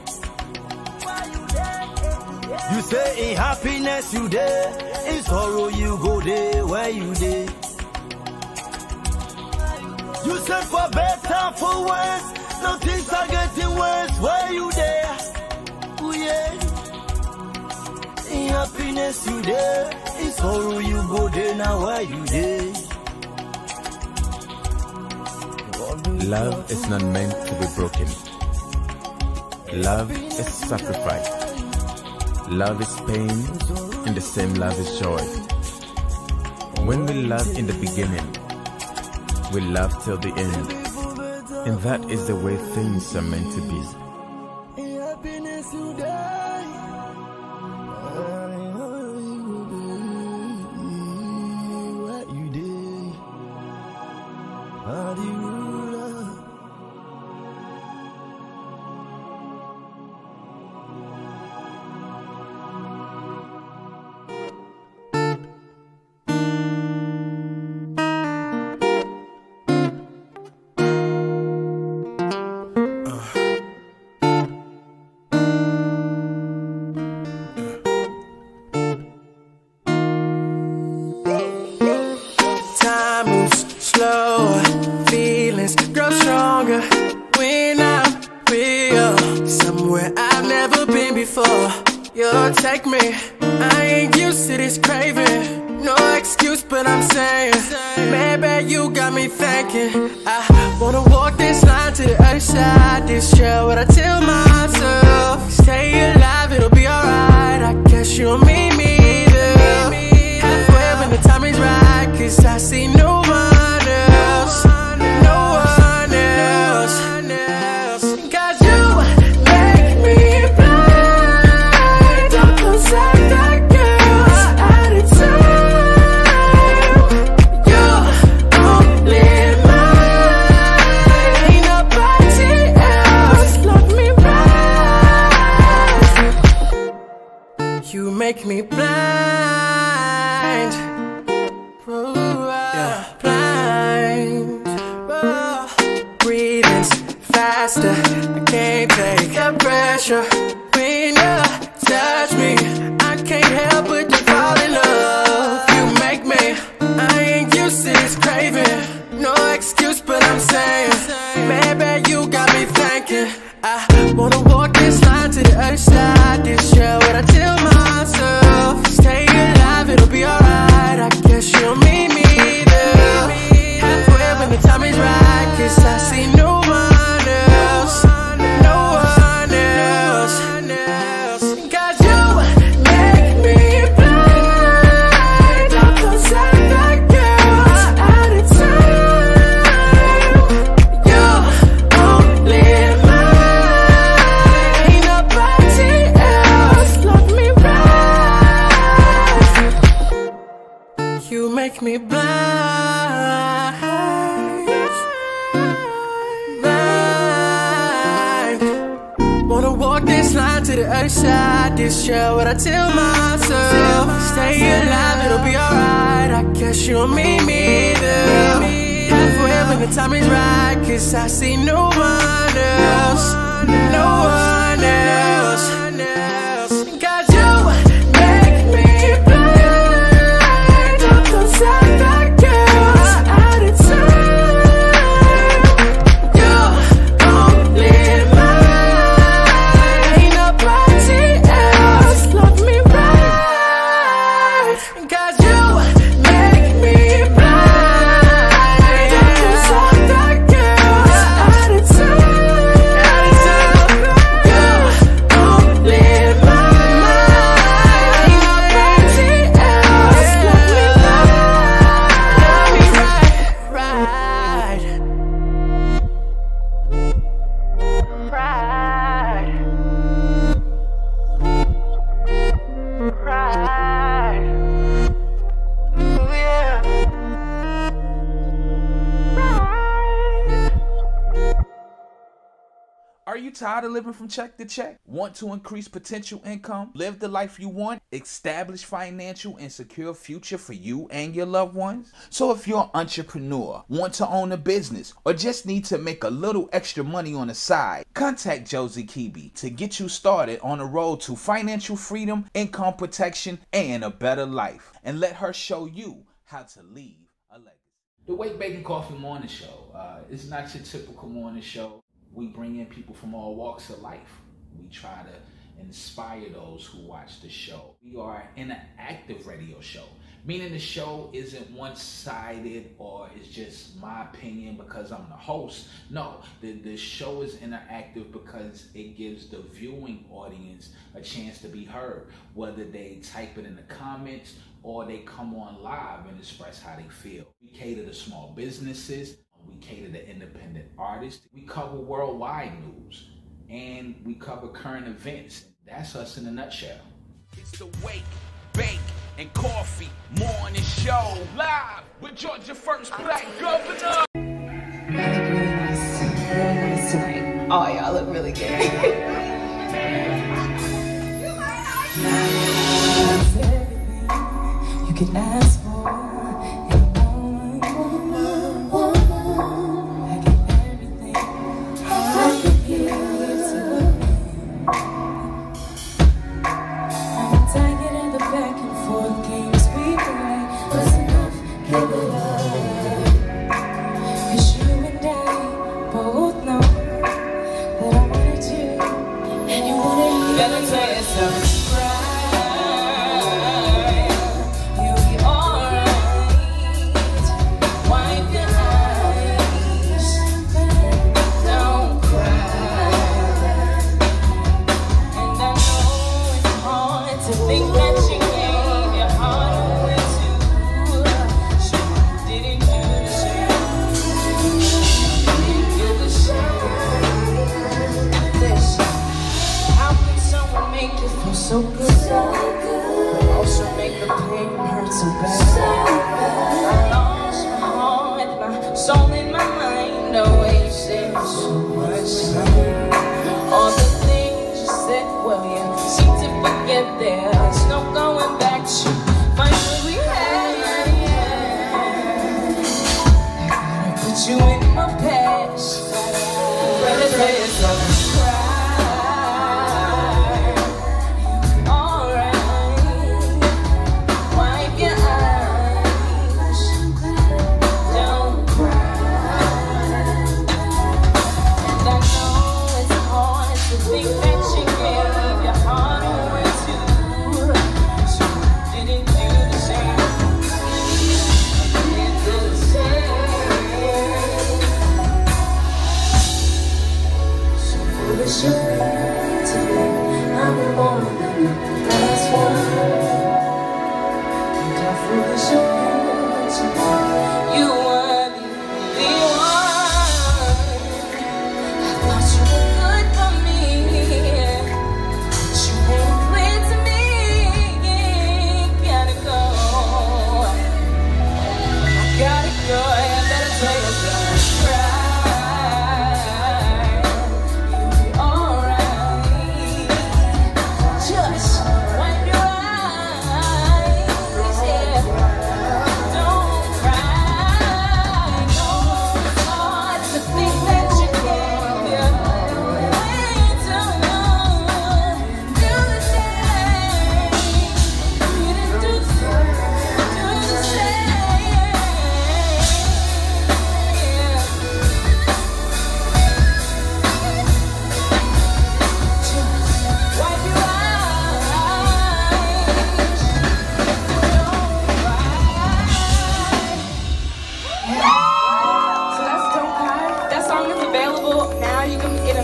You say in happiness you there, in sorrow you go there, where you there? You said for better, for worse, now things are getting worse, where you there? Oh yeah. In happiness you there, in sorrow you go there, now where you there? Love is not meant to be broken. Love is sacrifice. Love is pain, and the same love is joy. When we love in the beginning, we love till the end. And that is the way things are meant to be. In happiness you die. Where you there? How do you take me? I ain't used to this craving. No excuse, but I'm saying, maybe you got me thinking. I wanna walk this line to the other side. This year, what I tell myself, stay alive, it'll be alright. I guess you'll meet me there, halfway when the time is right. Cause I see no one else, no one else. Cause you make me blind. Don't lose sight that girl's attitude. You're only mine. Ain't nobody else. Love me right. You make me blind. Blind. Breathing's faster. I can't take the pressure. When you touch me, I can't help but to fall in love. You make me. I ain't used to this craving. No excuse, but I'm saying, maybe you got me thinking. I wanna walk this line to the other side. This year, what I tell myself, stay alive, it'll be alright. I guess you'll meet me there, halfway when the time is right. Cause I see no one else, no one else. Cause you make me blind. Don't lose sight that girl's attitude. You're only mine. Ain't nobody else. Love me right. You make me blind. Wanna walk this line to the other side. This year, what I tell myself, stay alive, it'll be alright. I guess you'll meet me there, halfway when the time is right. Cause I see no one else, no one else. you tired of living from check to check? Want to increase potential income, live the life you want, establish financial and secure future for you and your loved ones? So if you're an entrepreneur, want to own a business, or just need to make a little extra money on the side, contact Josie Kibi to get you started on a road to financial freedom, income protection, and a better life. And let her show you how to leave a legacy. The Wake Bacon Coffee Morning Show is not your typical morning show. We bring in people from all walks of life. We try to inspire those who watch the show. We are an interactive radio show, meaning the show isn't one-sided or it's just my opinion because I'm the host. No, the show is interactive because it gives the viewing audience a chance to be heard, whether they type it in the comments or they come on live and express how they feel. We cater to small businesses. We cater to independent artists. We cover worldwide news, and we cover current events. That's us in a nutshell. It's the Wake, Bake, and Coffee Morning Show, live with Georgia First Black Governor. Y'all look really nice tonight. Oh, y'all look really good. You can ask for. So good, but also make the pain hurt so bad. I lost my heart, my soul and my mind. No way you said so much. All the things you said, well, you seem to forget there's no going back to find what we had. I gotta put you in my past. Better say something.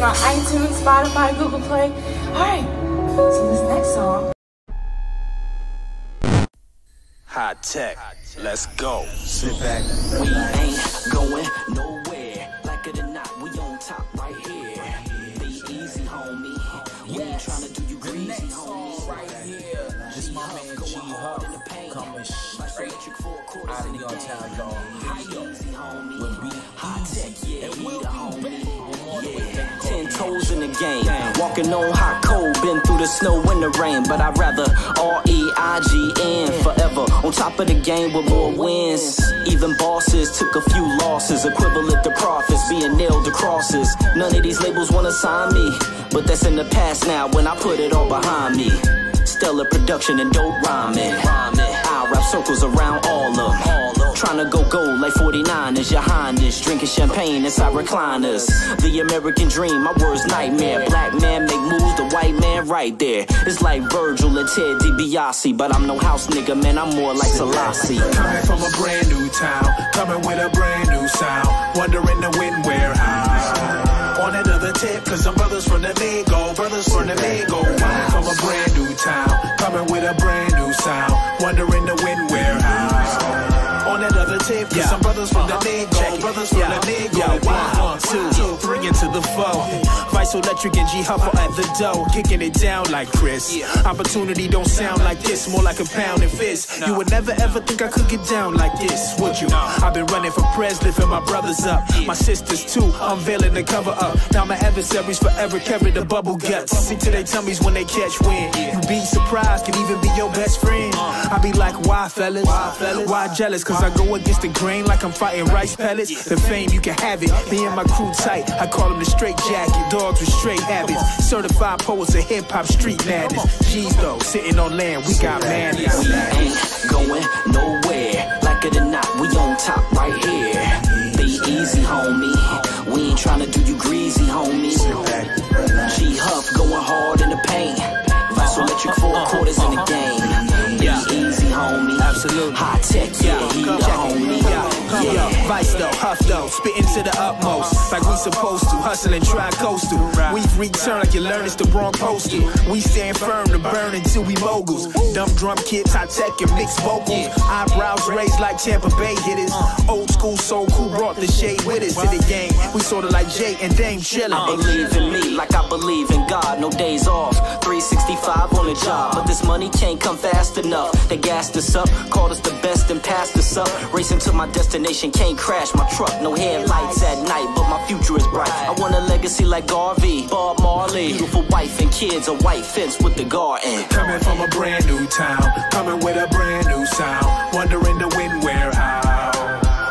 On iTunes, Spotify, Google Play. Alright, so this next song. High tech, let's go. Sit back. We ain't going nowhere. Like it or not, we on top right here. Be easy, homie. We ain't trying to do you greasy, homie. Right here. This my man G Hub coming straight out of your town, dog. Easy, homie. We'll be high tech, yeah, and we'll be back. 10 toes in the Working on hot cold, been through the snow and the rain, but I'd rather R-E-I-G-N forever. On top of the game with more wins. Even bosses took a few losses, equivalent to prophets being nailed to crosses. None of these labels wanna sign me, but that's in the past now when I put it all behind me. Stellar production and dope rhyming. I wrap circles around all of them. Tryna go gold like 49 is your highness. Drinking champagne inside recliners. The American dream, my words nightmare. Black man make moves, the white man right there. It's like Virgil and Ted DiBiase, but I'm no house nigga, man, I'm more like Selassie. Coming from a brand new town, coming with a brand new sound. Wondering the when, where, how. On another tip, cause I'm brothers from the Migo, brothers from the Migo. Coming from a brand new town, coming with a brand new sound. Wondering the when, where, how. On another tip, cause some brothers from the Migo, brothers from the Migo. 1, 2, 3 into the 4. Vice Electric and G Huffer at the door, kicking it down like Chris. Opportunity don't sound like this, more like a pound and fist. You would never ever think I could get down like this, would you? I've been running for pres, lifting my brothers up. My sisters too, unveiling the cover up. Now my adversaries forever carry the bubble guts. See to their tummies when they catch wind. You be surprised, can even be your best friend. I be like, why fellas? Why jealous? Cause I go against the grain like I'm fighting rice pellets. The fame, you can have it. Me and my crew tight. I call them the straight jacket. Dogs with straight habits. Certified poets of hip hop street madness. G's though, sitting on land, we got madness. We ain't going nowhere. Like it or not, we on top right here. Be easy, homie. We ain't tryna do you greasy, homie. G Huff going hard in the paint. Vice Electric 4 quarters in the game. Be easy, homie. Absolutely. High tech, yeah, he the homie. Yeah. Vice though, Huff though, spitting to the utmost, like we supposed to, hustling tri-coastal. We've returned like you learn it's the wrong postal. We stand firm to burn until we moguls. Dumb drum kits, high tech and mixed vocals. Eyebrows raised like Tampa Bay hitters. Old school soul who brought the shade with us to the game. We sorta like Jay and Dame chillin'. I believe in me like I believe in God. No days off, 365 on the job. But this money can't come fast enough. They gassed us up, called us the best and passed us up. Racing to my destination, can't crash my truck. No headlights at night, but my future is bright. I want a legacy like Garvey, Bob Marley. Beautiful wife and kids, a white fence with the garden. Coming from a brand new town, coming with a brand new sound. Wondering the when, where, how.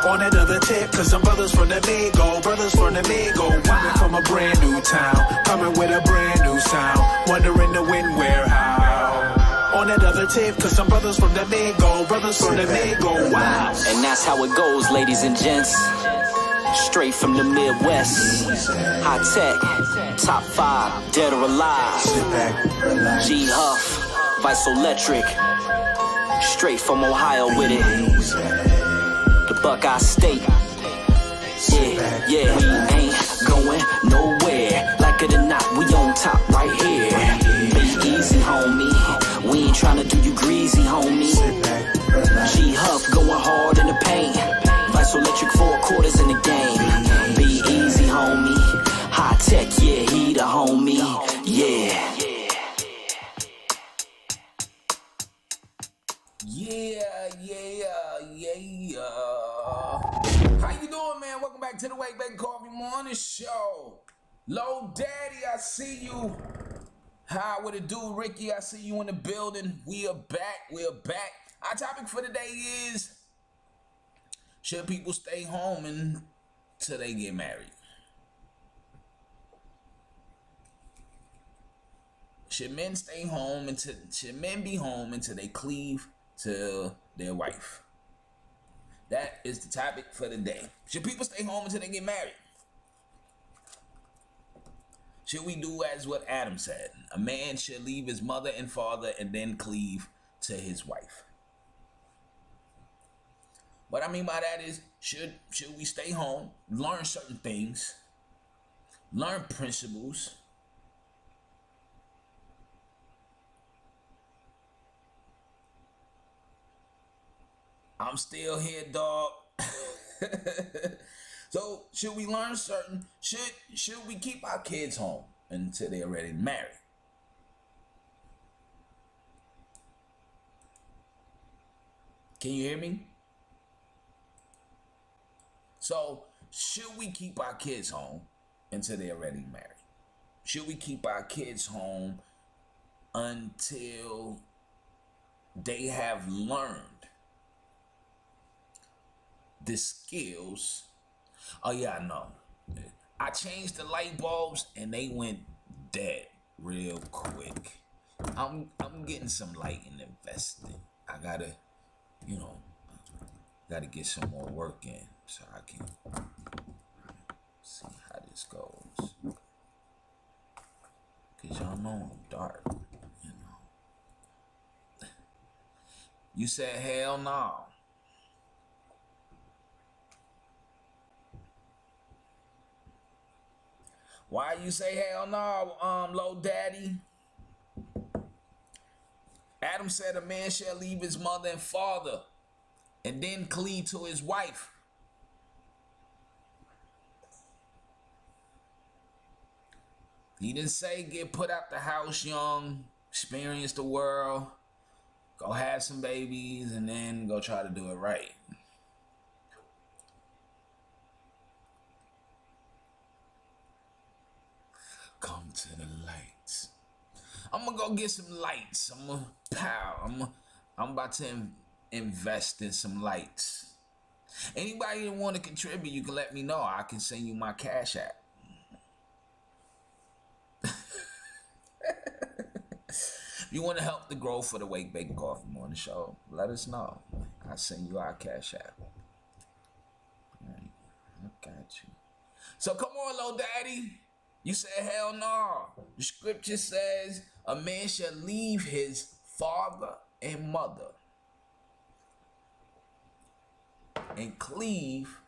On another tip, cause some brothers from the Migo, brothers from the Migo. Coming from a brand new town, coming with a brand new sound. Wondering the when, where, how. On another tip, cause some brothers from the Migo, brothers from the Migo. Wow. And that's how it goes, ladies and gents. Straight from the Midwest. High tech, top 5, dead or alive. G Huff, Vice Electric. Straight from Ohio with it. The Buckeye State. Yeah, yeah. We ain't going nowhere. Like it or not, we on top right here. Be easy, homie. We ain't tryna do you greasy, homie. G Huff going hard in the paint. Vice Electric 4 quarters in the game. Be easy, homie. High tech, yeah, he the homie. Yeah. How you doing, man? Welcome back to the Wake Bacon Coffee Morning Show. Low Daddy, I see you. How would it do, Ricky? I see you in the building. We are back. Our topic for today is, should people stay home until they get married? Should men stay home should men be home until they cleave to their wife? That is the topic for the day. Should people stay home until they get married? Should we do as what Adam said? A man should leave his mother and father and then cleave to his wife. What I mean by that is, should we stay home, learn certain things, learn principles, I'm still here, dog. So should we learn certain, should we keep our kids home until they're ready to marry? Can you hear me? So should we keep our kids home until they're ready to marry? Should we keep our kids home until they have learned the skills? Oh yeah, I know. I changed the light bulbs and they went dead real quick. I'm getting some light and investing. I gotta, gotta get some more work in so I can see how this goes. Cause y'all know I'm dark, You said hell no. Why you say hell no, Low Daddy? Adam said a man shall leave his mother and father and then cleave to his wife. He didn't say get put out the house young, experience the world, go have some babies, and then go try to do it right. Come to the lights. I'm gonna go get some lights. I'm about to invest in some lights. Anybody that want to contribute, you can let me know. I can send you my Cash App. If you want to help the growth for the Wake Bake Coffee Morning Show, let us know. I'll send you our Cash App. All right, I got you. So come on, Low Daddy. You said hell no. The scripture says a man shall leave his father and mother and cleave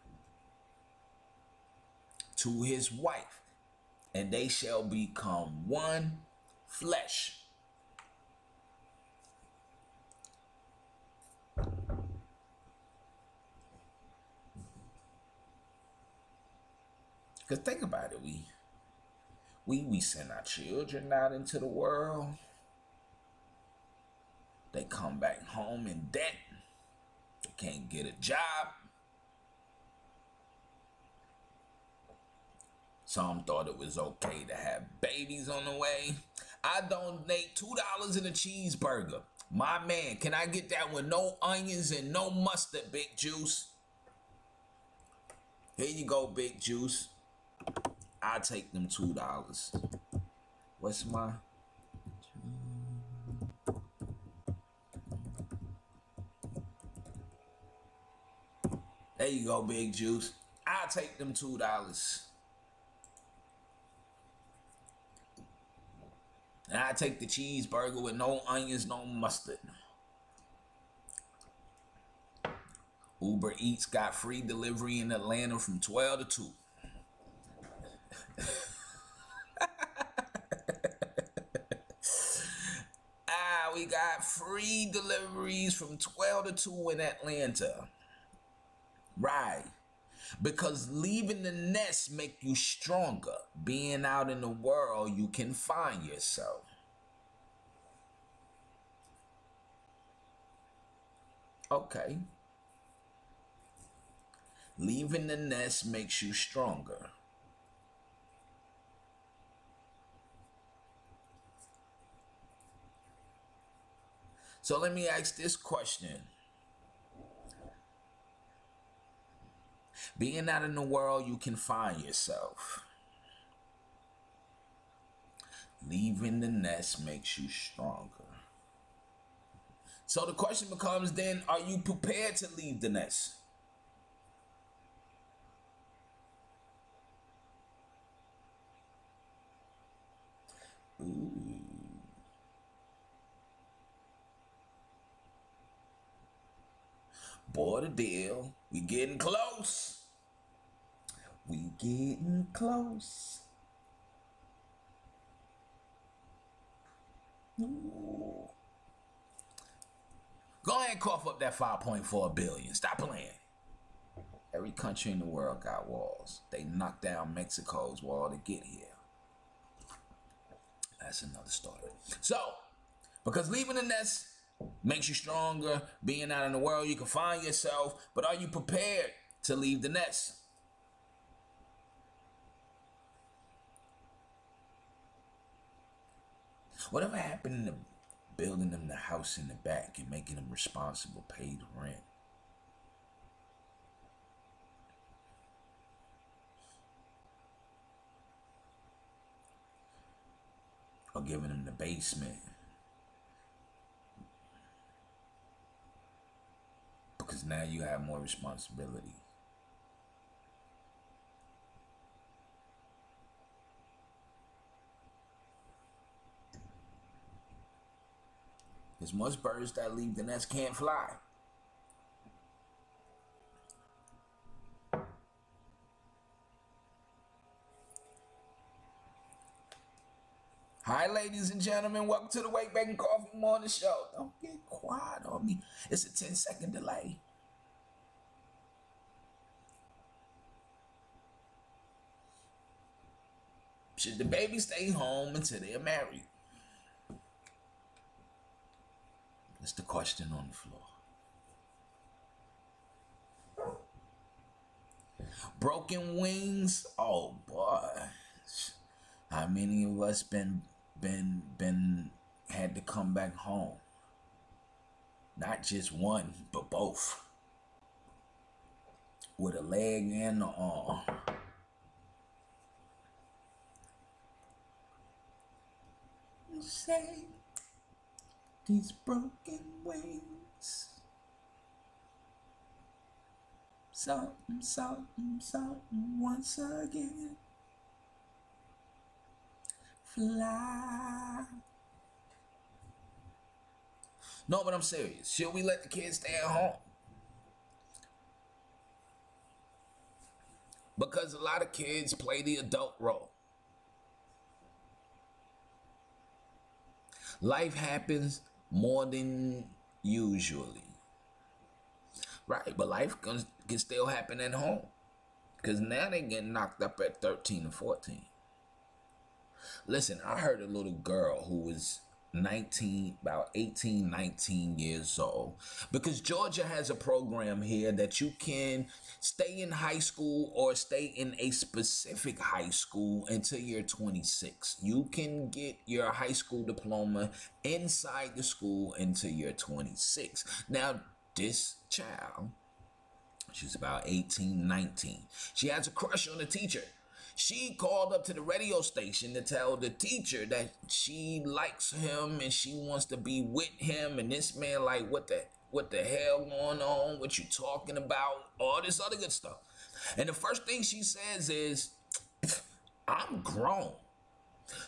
to his wife, and they shall become one flesh. Because think about it, we send our children out into the world. They come back home in debt. They can't get a job. Some thought it was okay to have babies on the way. I donate $2 in a cheeseburger. My man, can I get that with no onions and no mustard, Big Juice? Here you go, Big Juice. I'll take them $2. What's my... There you go, Big Juice. I'll take them $2. And I take the cheeseburger with no onions, no mustard. Uber Eats got free delivery in Atlanta from 12 to 2. We got free deliveries from 12 to 2 in Atlanta. Right. Because leaving the nest make you stronger. Being out in the world, you can find yourself. Okay. Leaving the nest makes you stronger. So let me ask this question. Being out in the world, you can find yourself. Leaving the nest makes you stronger. So the question becomes then, are you prepared to leave the nest? Ooh. Boy, the deal. We getting close. We getting close. Ooh. Go ahead and cough up that 5.4 billion. Stop playing. Every country in the world got walls. They knocked down Mexico's wall to get here. That's another story. So, because leaving the nest makes you stronger, being out in the world, you can find yourself, but are you prepared to leave the nest? Whatever happened to building them the house in the back and making them responsible, pay the rent? Or giving them the basement? Because now you have more responsibility. There's most birds that leave the nest can't fly. Hi, ladies and gentlemen. Welcome to the Wake Back and Coffee Morning Show. Don't get quiet on me. It's a 10-second delay. Should the baby stay home until they're married? That's the question on the floor. Broken wings? Oh boy. How many of us had to come back home? Not just one, but both. With a leg and an arm. You say these broken wings, something, something, something once again. Fly. No, but I'm serious. Should we let the kids stay at home? Because a lot of kids play the adult role. Life happens more than usually. Right, but life can still happen at home. Because now they get knocked up at 13 and 14. Listen, I heard a little girl who was 19, about 18, 19 years old. Because Georgia has a program here that you can stay in high school or stay in a specific high school until you're 26. You can get your high school diploma inside the school until you're 26. Now, this child, she's about 18, 19. She has a crush on the teacher. She called up to the radio station to tell the teacher that she likes him and she wants to be with him. And this man like, what the hell going on? What you talking about? All this other good stuff. And the first thing she says is, I'm grown.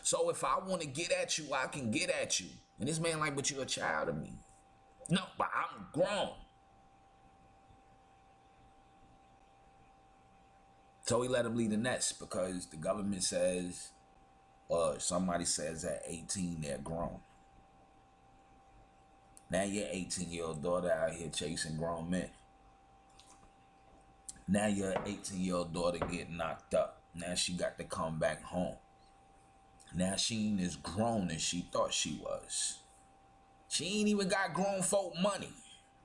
So if I want to get at you, I can get at you. And this man like, but you're a child of me. No, but I'm grown. So we let him leave the nest because the government says, or somebody says at 18 they're grown. Now your 18-year-old daughter out here chasing grown men. Now your 18-year-old daughter get knocked up. Now she got to come back home. Now she ain't as grown as she thought she was. She ain't even got grown folk money.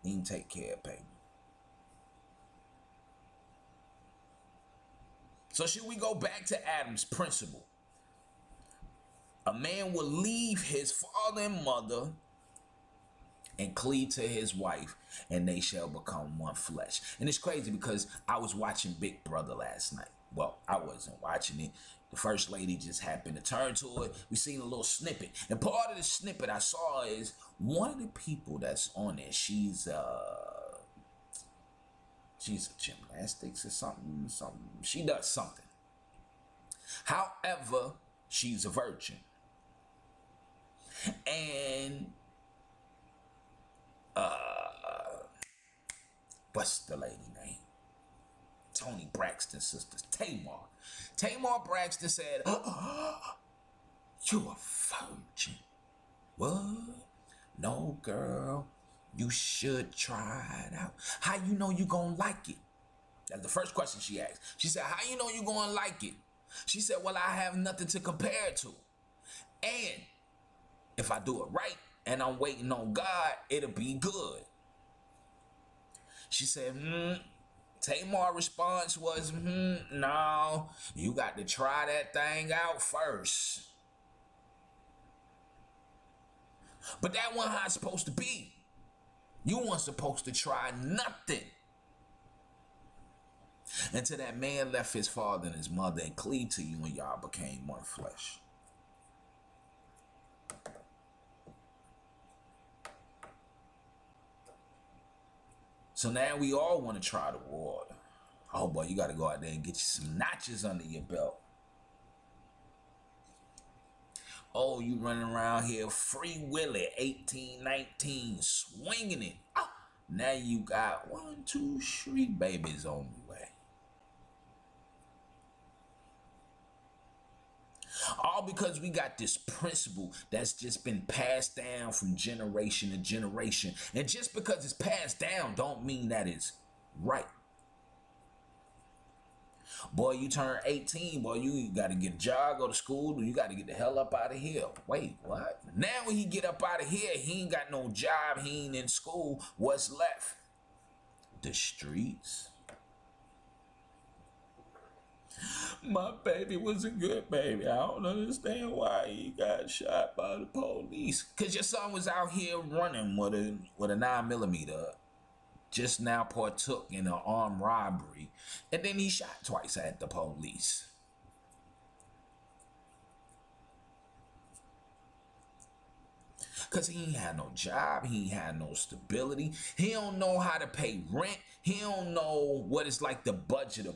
He ain't take care of baby. So should we go back to Adam's principle? A man will leave his father and mother and cleave to his wife, and they shall become one flesh. And it's crazy because I was watching Big Brother last night. Well, I wasn't watching it. The first lady just happened to turn to it. We seen a little snippet. And part of the snippet I saw is one of the people that's on it, she's a gymnastics or something. She does something. However, she's a virgin. And what's the lady name? Tony Braxton's sisters, Tamar. Tamar Braxton said, you a virgin. What? No, girl. You should try it out. How you know you gonna like it? That's the first question she asked. She said, how you know you gonna like it? She said, well, I have nothing to compare it to. And if I do it right and I'm waiting on God, it'll be good. She said, Tamar's response was, no, you got to try that thing out first. But that wasn't how it's supposed to be. You weren't supposed to try nothing until that man left his father and his mother and cleaved to you and y'all became one flesh. So now we all want to try the water. Oh boy, you got to go out there and get you some notches under your belt. Oh, you running around here free willy, 18, 19, swinging it. Oh, now you got 1, 2, 3 babies on the way. All because we got this principle that's just been passed down from generation to generation. And just because it's passed down don't mean that it's right. Boy, you turn 18, boy, you got to get a job, go to school, you got to get the hell up out of here. Wait, what? Now when he get up out of here, he ain't got no job, he ain't in school. What's left? The streets. My baby was a good baby. I don't understand why he got shot by the police. Because your son was out here running with a 9mm. Just now partook in an armed robbery, and then he shot twice at the police. Because he ain't had no job, he ain't had no stability, he don't know how to pay rent, he don't know what it's like to budget a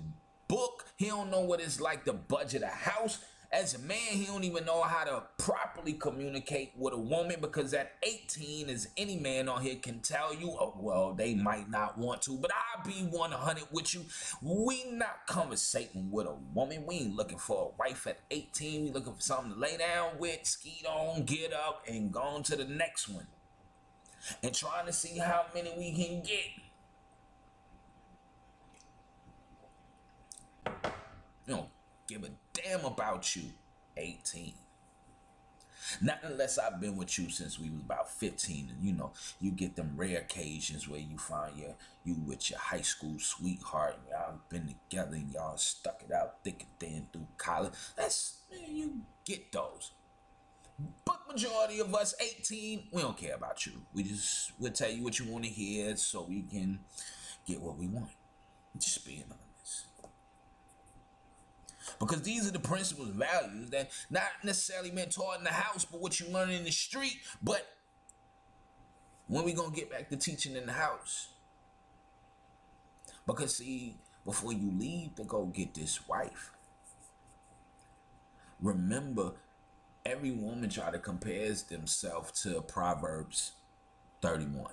book, he don't know what it's like to budget a house. As a man, he don't even know how to properly communicate with a woman, because at 18, as any man on here can tell you, oh, well, they might not want to, but I'll be 100 with you. We not conversating with a woman. We ain't looking for a wife at 18. We looking for something to lay down with, skeet on, get up, and go on to the next one. And trying to see how many we can get. You know, give a damn about you, 18. Not unless I've been with you since we was about 15, and you know, you get them rare occasions where you find you with your high school sweetheart, and y'all been together and y'all stuck it out thick and thin through college. That's, you get those. But majority of us 18, we don't care about you. We'll tell you what you want to hear so we can get what we want. Just being honest. Because these are the principles and values that not necessarily meant taught in the house, but what you learn in the street. But when we gonna get back to teaching in the house? Because see, before you leave to go get this wife, remember, every woman try to compare themselves to Proverbs 31.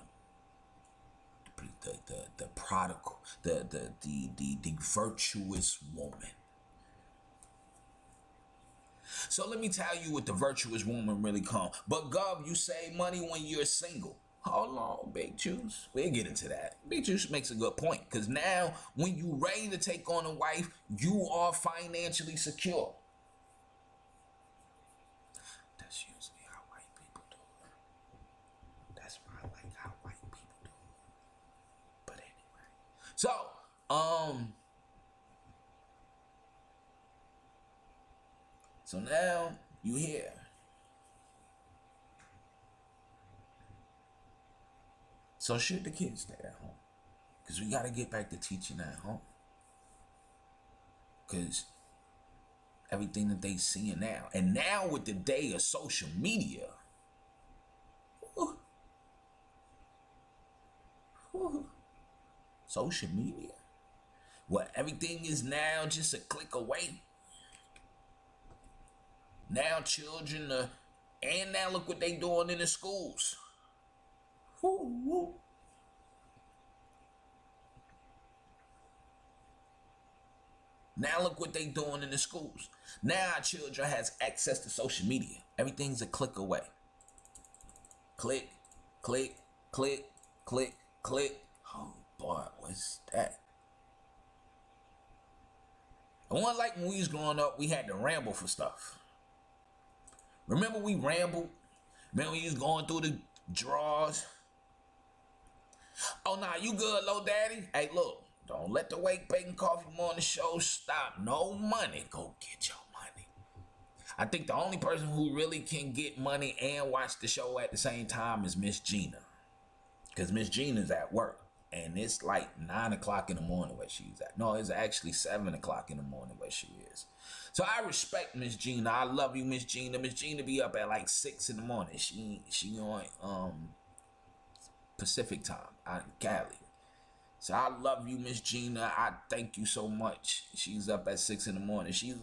The prodigal, the virtuous woman. So let me tell you what the virtuous woman really come. But Gov, you save money when you're single. Hold on, Big Juice. We'll get into that. Big Juice makes a good point. Because now, when you're ready to take on a wife, you are financially secure. That's usually how white people do it. That's why I like how white people do it. But anyway. So, so now you here. So should the kids stay at home? Because we got to get back to teaching at home. Because everything that they seeing now. And now with the day of social media. Social media. What, everything is now just a click away. Now children and now look what they doing in the schools. Now look what they doing in the schools. Now our children has access to social media. Everything's a click away. Click, click, click, click, click. Oh boy, what's that? It wasn't like when we was growing up, we had to ramble for stuff. Remember we rambled? Remember we was going through the drawers? Oh, nah, you good, Low Daddy? Hey, look, don't let the Wake Bacon Coffee Morning Show stop. No money. Go get your money. I think the only person who really can get money and watch the show at the same time is Miss Gina. Because Miss Gina's at work. And it's like 9 o'clock in the morning where she's at. No, it's actually 7 o'clock in the morning where she is. So I respect Miss Gina. I love you, Miss Gina. Miss Gina be up at like 6 in the morning. She on Pacific time out in Cali. So I love you, Miss Gina. I thank you so much. She's up at 6 in the morning. She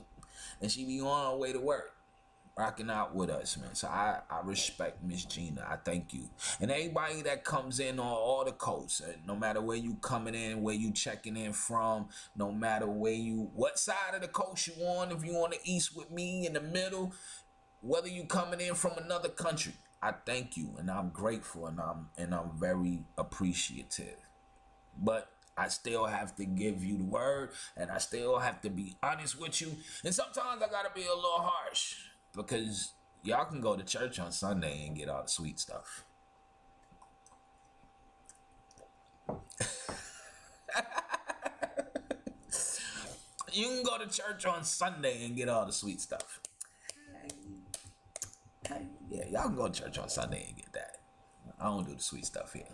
be on her way to work, rocking out with us, man. So I respect Miss Gina. I thank you. And everybody that comes in on all the coasts, no matter where you coming in, where you checking in from, no matter what side of the coast you on, if you on the east with me, in the middle, whether you coming in from another country, I thank you and I'm grateful and I'm very appreciative. But I still have to give you the word and I still have to be honest with you. And sometimes I gotta be a little harsh because y'all can go to church on Sunday and get all the sweet stuff. You can go to church on Sunday and get all the sweet stuff. Yeah, y'all can go to church on Sunday and get that. I don't do the sweet stuff here.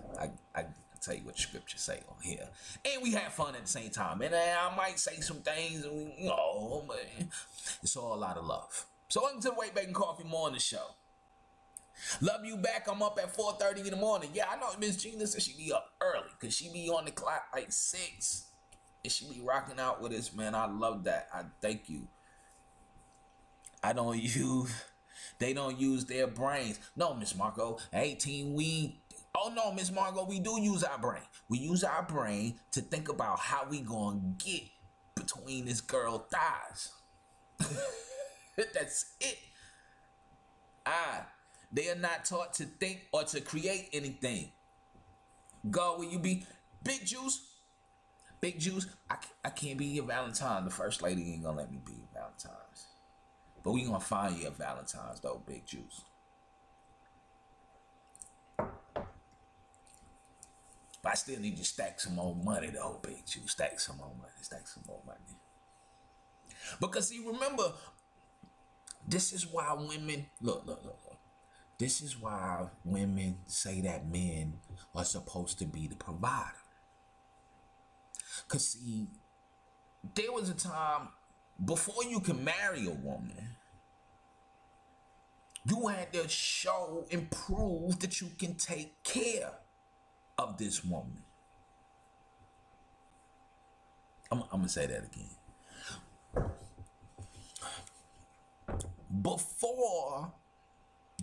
I tell you what scripture say on here. And we have fun at the same time. And I might say some things, and but it's all a lot of love. So welcome to the Wake Bacon Coffee Morning Show. Love you back. I'm up at 4:30 in the morning. Yeah, I know Miss Gina said she be up early because she be on the clock like 6. And she be rocking out with us, man. I love that. I thank you. They don't use their brains. No, Miss Marco, 18, oh no, Miss Marco, we do use our brain. We use our brain to think about how we gonna get between this girl thighs. That's it. They are not taught to think or to create anything. God, will you be Big Juice? Big Juice, I can't be your Valentine. The first lady ain't gonna let me be your Valentine's. But we gonna find you a Valentine's though, Big Juice. But I still need to stack some more money though, Big Juice. Stack some more money. Because see, remember, this is why women, look. This is why women say that men are supposed to be the provider. Because see, there was a time before you can marry a woman, you had to show and prove that you can take care of this woman. I'm going to say that again. Before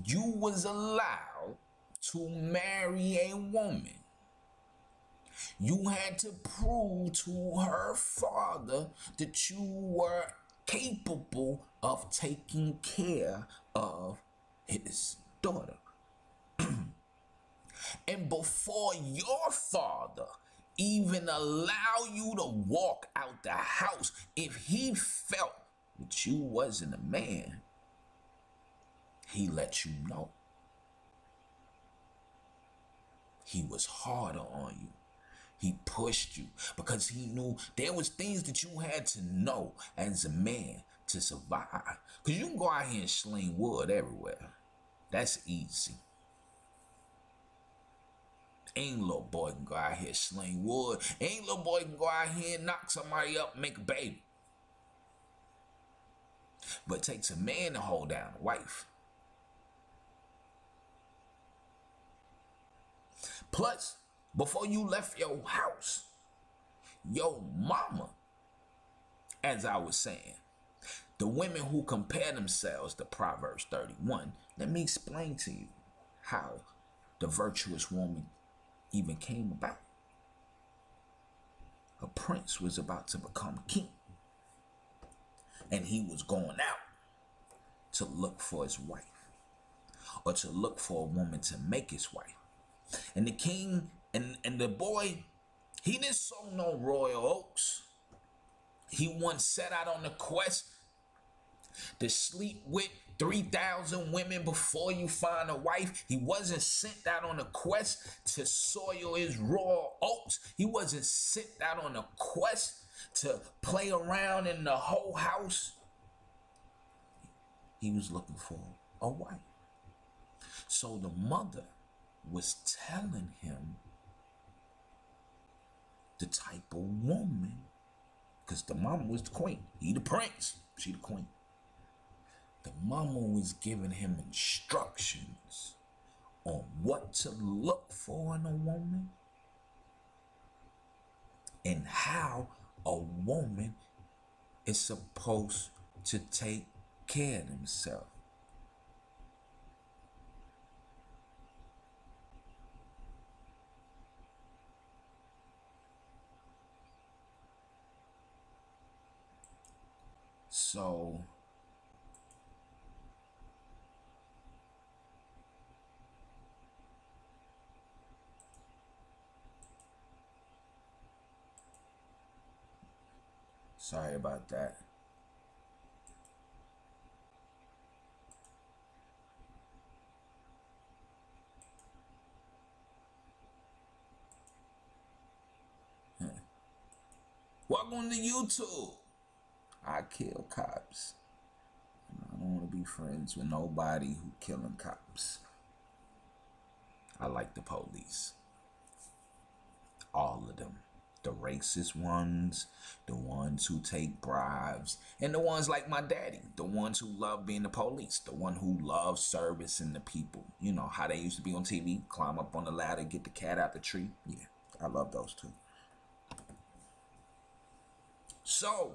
you was allowed to marry a woman, you had to prove to her father that you were capable of taking care of his daughter. And before your father even allow you to walk out the house, if he felt that you wasn't a man, he let you know. He was harder on you. He pushed you because he knew there was things that you had to know as a man to survive. Because you can go out here and sling wood everywhere. That's easy. Ain't little boy can go out here and sling wood. Ain't little boy can go out here and knock somebody up and make a baby. But it takes a man to hold down a wife. Plus, before you left your house, your mama, as I was saying, the women who compare themselves to Proverbs 31, let me explain to you how the virtuous woman even came about. A prince was about to become king, and he was going out to look for his wife, or to look for a woman to make his wife. And the king and the boy, he didn't sow no royal oats. He once set out on a quest to sleep with 3,000 women before you find a wife. He wasn't sent out on a quest to soil his raw oats. He wasn't sent out on a quest to play around in the whole house. he was looking for a wife. So the mother was telling him the type of woman, because the mama was the queen. He the prince, she the queen. The mama was giving him instructions on what to look for in a woman and how a woman is supposed to take care of themselves. So sorry about that. Welcome to YouTube. I kill cops. I don't want to be friends with nobody who killing cops. I like the police. All of them. The racist ones, the ones who take bribes, and the ones like my daddy, the ones who love being the police, the one who loves servicing the people. You know how they used to be on TV, climb up on the ladder, get the cat out the tree. Yeah, I love those too. So,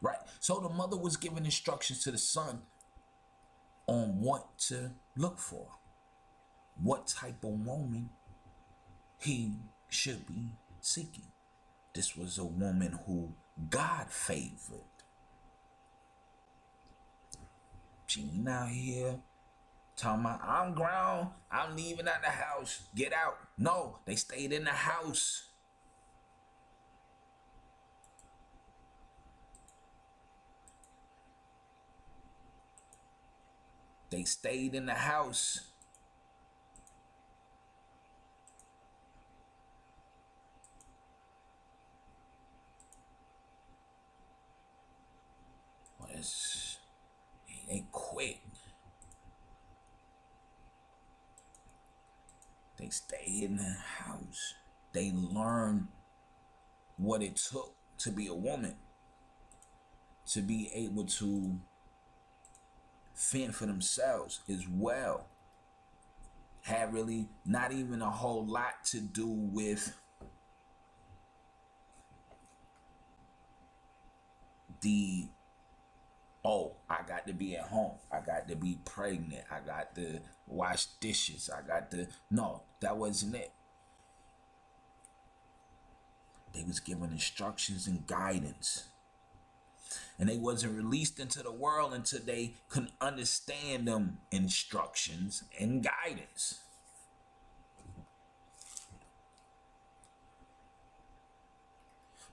right. So the mother was giving instructions to the son on what to look for. What type of woman he should be seeking. This was a woman who God favored. She ain't out here talking about, I'm grown, I'm leaving out the house, get out. No, they stayed in the house. They stayed in the house. They quit. They stayed in the house. They learned what it took to be a woman, to be able to fend for themselves as well. Had really not even a whole lot to do with the, oh, I got to be at home, I got to be pregnant, I got to wash dishes, I got to, no, that wasn't it. They was given instructions and guidance. And they wasn't released into the world until they could understand them instructions and guidance.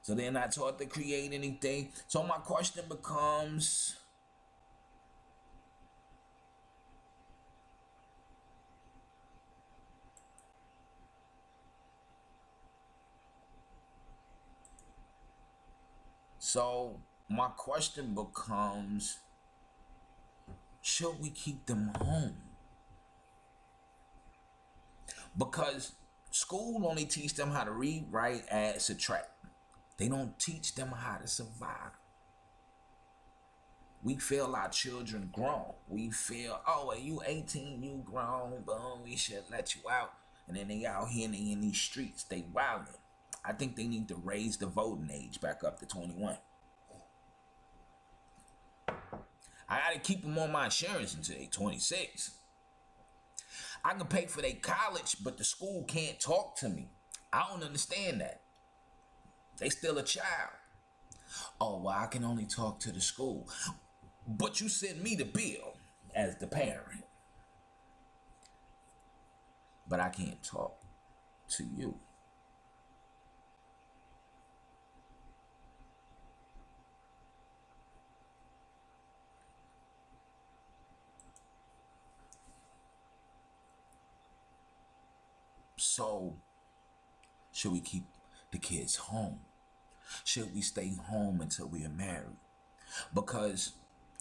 So they're not taught to create anything. So my question becomes, should we keep them home? Because school only teach them how to read, write, add, subtract. They don't teach them how to survive. We feel our children grown. We feel, oh, are you 18, you grown, boom, we should let you out. And then they out here and they in these streets, they wilding. I think they need to raise the voting age back up to 21. I gotta keep them on my insurance until they 26. I can pay for their college, but the school can't talk to me. I don't understand that. They still a child. Oh, well, I can only talk to the school. But you send me the bill as the parent. But I can't talk to you. So, should we keep the kids home? Should we stay home until we are married? Because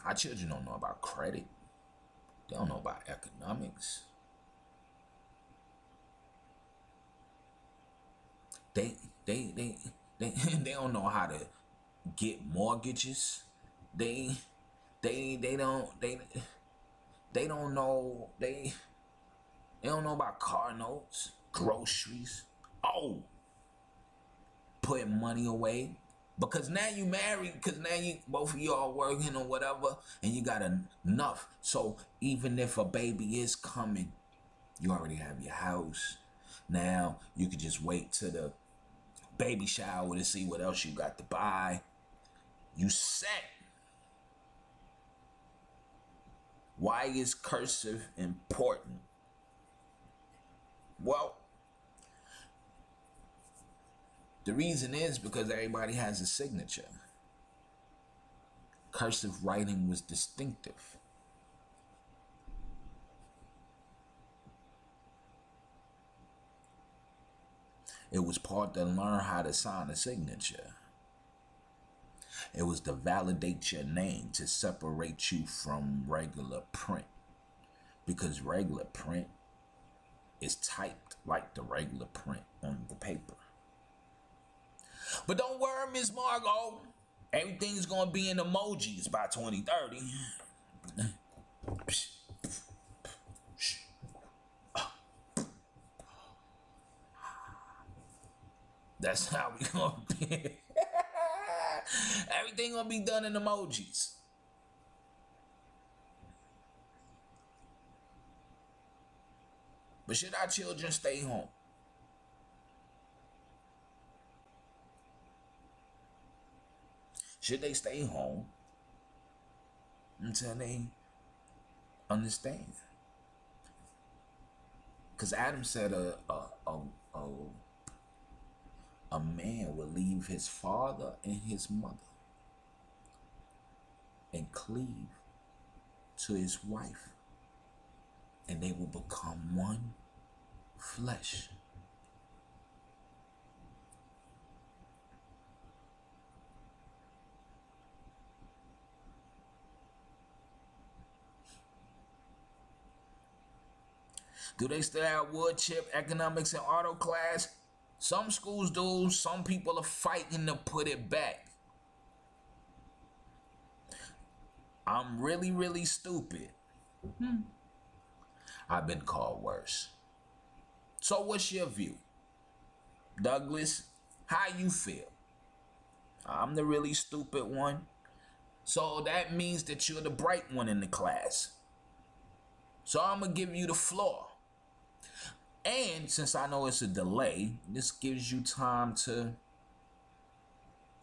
our children don't know about credit. They don't know about economics. They don't know how to get mortgages. They don't know about car notes, groceries. Oh, putting money away. Because now you married, because now you both of y'all working or whatever, and you got enough. So even if a baby is coming, you already have your house. Now you can just wait till the baby shower to see what else you got to buy. You set. Why is cursive important? Well, the reason is because everybody has a signature. Cursive writing was distinctive. It was part to learn how to sign a signature. It was to validate your name, to separate you from regular print. Because regular print is typed like the regular print on the paper. But don't worry, Miss Margot. Everything's going to be in emojis by 2030. That's how we going to be. Everything going to be done in emojis. But should our children stay home? Should they stay home until they understand? Because Adam said a man will leave his father and his mother and cleave to his wife, and they will become one flesh. Do they still have wood chip, economics, and auto class? Some schools do. Some people are fighting to put it back. I'm really, really stupid. I've been called worse. So what's your view? Douglas, how you feel? I'm the really stupid one. So that means that you're the bright one in the class. So I'm going to give you the floor. And since I know it's a delay, this gives you time to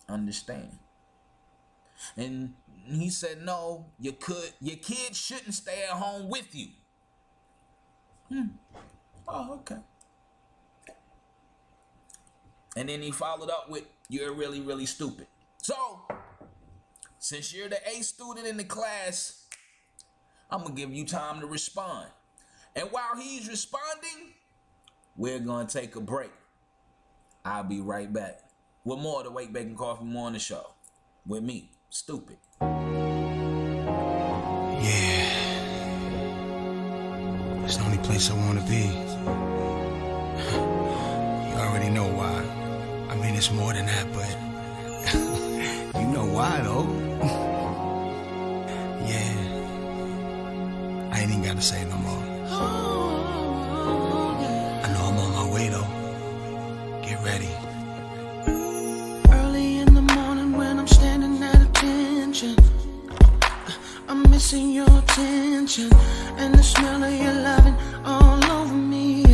understand. And he said, no, your kids shouldn't stay at home with you. Oh, okay. And then he followed up with, you're really, really stupid. So, since you're the A student in the class, I'm going to give you time to respond. And while he's responding, we're going to take a break. I'll be right back with more of the Wake Bacon Coffee Morning Show with me, Stupid. Yeah. It's the only place I want to be. You already know why. I mean, it's more than that, but you know why, though. Yeah. I ain't even got to say it no more. I know I'm on my way, though. Get ready. Early in the morning when I'm standing at attention, I'm missing your attention and the smell of your loving all over me.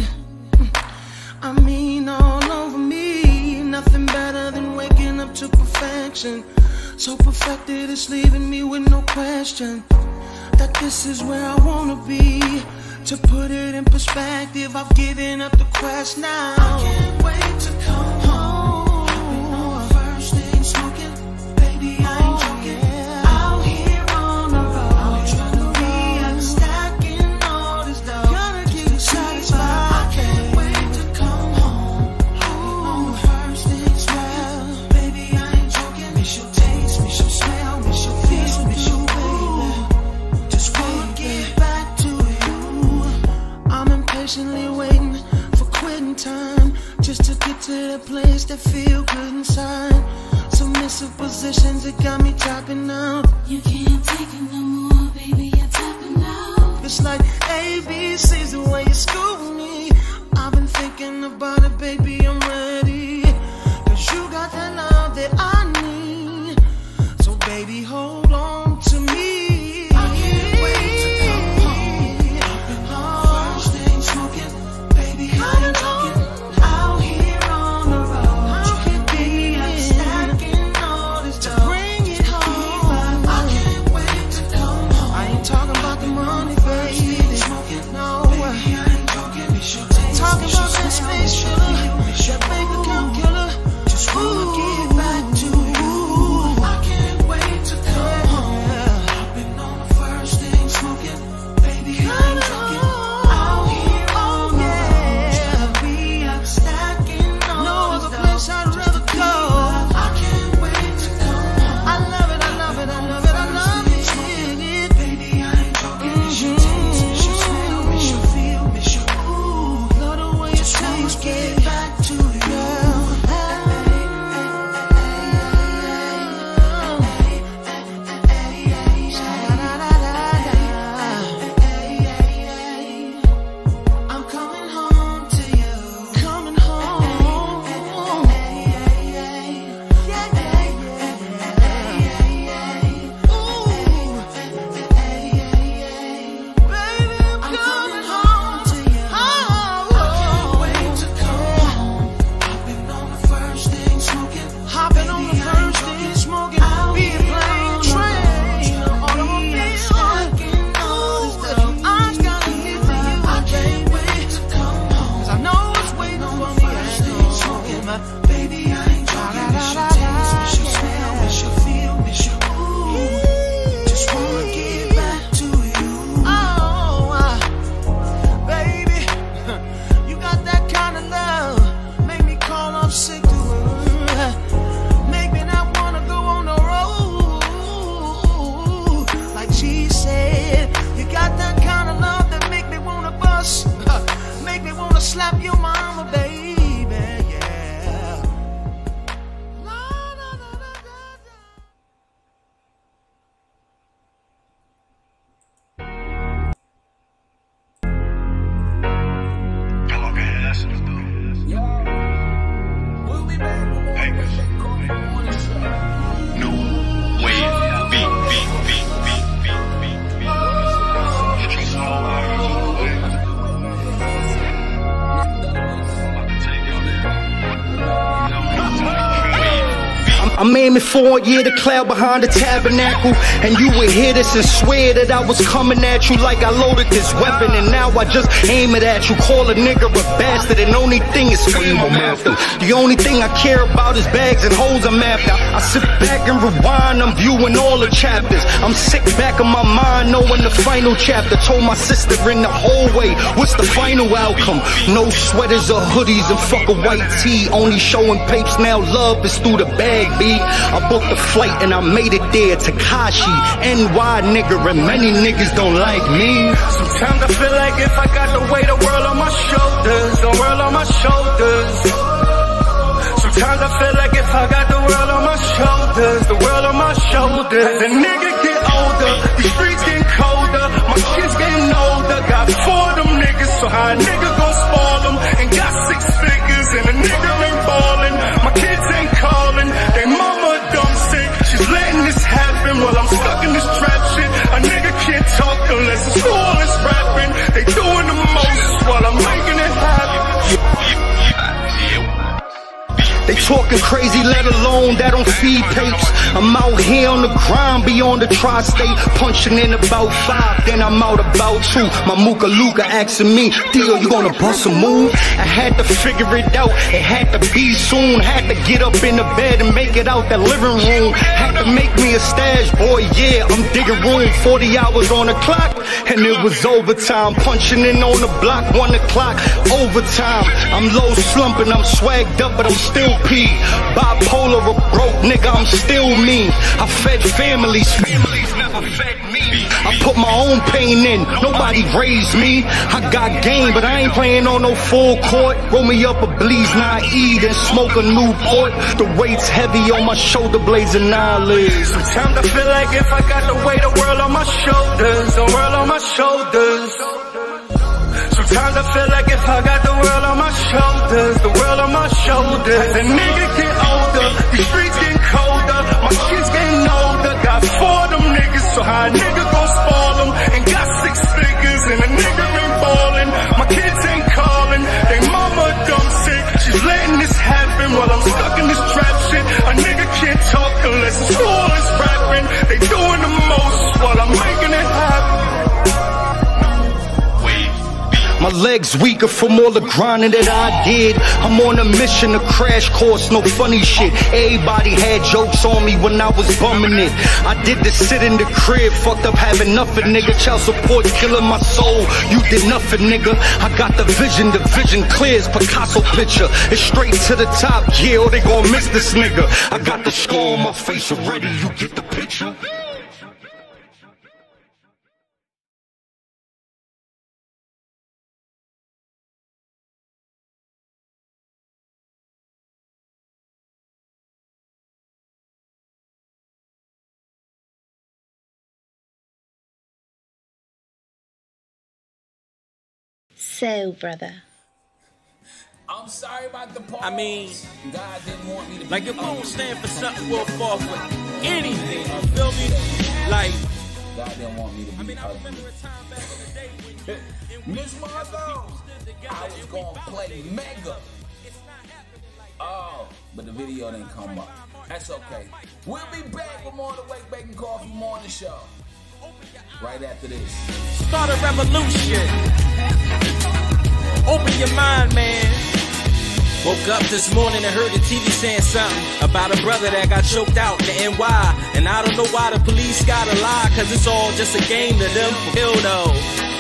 I mean all over me. Nothing better than waking up to perfection. So perfected it's leaving me with no question that this is where I wanna be. To put it in perspective, I've given up the quest now. I can't wait to come home. Been on the first thing smoking, baby, I ain't joking. Out here on the road, trying to be stacking all this dough. Gonna keep you satisfied. I can't wait to come home. On the first thing smoking, baby, I just to get to that place that feel good inside. Submissive positions, it got me tapping out. You can't take it no more, baby, you're tapping out. It's like ABC's the way you school me. I've been thinking about it, baby, I'm ready. Cause you got that love that I need. So baby, hold on to me. I can't wait to come home. First thing smoking, baby, I ain't talking. Out here on the road, you can be stacking all this dough. Bring it home. I can't wait to come home. I ain't talking about the money, baby. No, baby, I ain't talking. It's your taste. Talking about that space sugar, that bank account killer. Just wanna get back to you. I can't wait to come home. I've been on the first thing smoking, baby, I ain't talking. Out here on the road, tryna be up stacking all No this other dough. place I'd rather go. I can't wait to come home. I love it, I love it, I love it, I love it. Baby, I ain't talking. It's your taste, it's your smell, it's your feel, it's your ooh. Love the way you Just wanna taste get it. back to you. I'm coming home to you. Coming home. Baby, I'm coming home to you. Wait to come home. I've been on the first thing smoking. Hopping on the first thing smoking. Be it plane, train, automobile. Ooh, I just gotta get to you. I can't wait to come home. 'Cause I know it's waiting for me at home. Baby, I ain't talking. It's your taste, it's your smell, it's your feel, it's your ooh. Just wanna get back to you. Oh, baby, you got that kind of love. Make me call off sick to her. Make me not wanna go on the road. Like she said, you got that kind of love that make me wanna bust. Make me wanna slap your mama, baby, yeah. We'll be back with more Ratchet Morning Show. New wave, I'm aiming for the cloud behind the tabernacle. And you would hear this and swear that I was coming at you like I loaded this weapon. And now I just aim it at you. Call a nigga a bastard, and only thing is fame I'm after. The only thing I care about is bags and holes I'm after. I sit back and rewind, I'm viewing all the chapters. I'm sick back of my mind knowing the final chapter. Told my sister in the hallway, what's the final outcome? No sweaters or hoodies and fuck a white tee. Only showing papes now, love is through the bag, B. I booked a flight and I made it there. Takashi, NY nigga, and many niggas don't like me. Sometimes I feel like if I got the weight of the world on my shoulders, the world on my shoulders. Sometimes I feel like if I got the world on my shoulders, the world on my shoulders. As a nigga get older, the streets getting colder, my kids getting older. Got 4 of them niggas, so how a nigga gon' spoil them? And got 6 figures and a nigga ain't ballin'. My kids ain't calling, they mama dumb sick. She's letting this happen while I'm stuck in this trap shit. A nigga can't talk unless it's all is rapping. They doing the most while I'm making it happen. They talking crazy, let alone that don't feed papes. I'm out here on the grind beyond the tri-state, punching in about 5, then I'm out about 2. My Mooka Luka asking me, Theo, you gonna bust a move? I had to figure it out, it had to be soon. Had to get up in the bed and make it out that living room. Had to make me a stash, boy, yeah, I'm digging room. 40 hours on the clock, and it was overtime. Punching in on the block, 1 o'clock, overtime. I'm low slumping, I'm swagged up, but I'm still LP. Bipolar or broke, nigga, I'm still me. I fed families, families never fed me. I put my own pain in, nobody raised me. I got game, but I ain't playing on no full court. Roll me up a Bleeze, now I eat and smoke a Newport. The weight's heavy on my shoulder blades and eyelids. Sometimes I feel like if I got the weight of the world on my shoulders, the world on my shoulders. Sometimes I feel like if I got the world on my shoulders, the world on my shoulders. The nigga get older, the streets getting colder, my kids getting older. Got 4 of them niggas, so how a nigga gon' spoil them? And got 6 figures and a nigga been ballin'. My kids ain't calling, they mama dumb sick. She's letting this happen while I'm stuck in this trap shit. A nigga can't talk unless it's flawless rapping. They doing the most while I'm making it happen. My legs weaker from all the grinding that I did. I'm on a mission, a crash course, no funny shit. Everybody had jokes on me when I was bumming it. I did the sit in the crib, fucked up having nothing, nigga. Child support killing my soul, you did nothing, nigga. I got the vision clears, Picasso picture. It's straight to the top, yeah, or they gon' miss this nigga. I got the scar on my face already, you get the picture? So, brother, I'm sorry about the pause. I mean, God didn't want me to like if we don't stand for something, we'll fall for anything. You feel me? Like, God didn't want me to be ugly. Miss Margot, I was gonna play Mega. Oh, but the video didn't come up. That's okay. We'll be back with more of the Wake Bacon Coffee Morning Show right after this. Start a revolution. Open your mind, man. Woke up this morning and heard the TV saying something about a brother that got choked out in the NY. And I don't know why the police gotta lie, cause it's all just a game to them. For real though,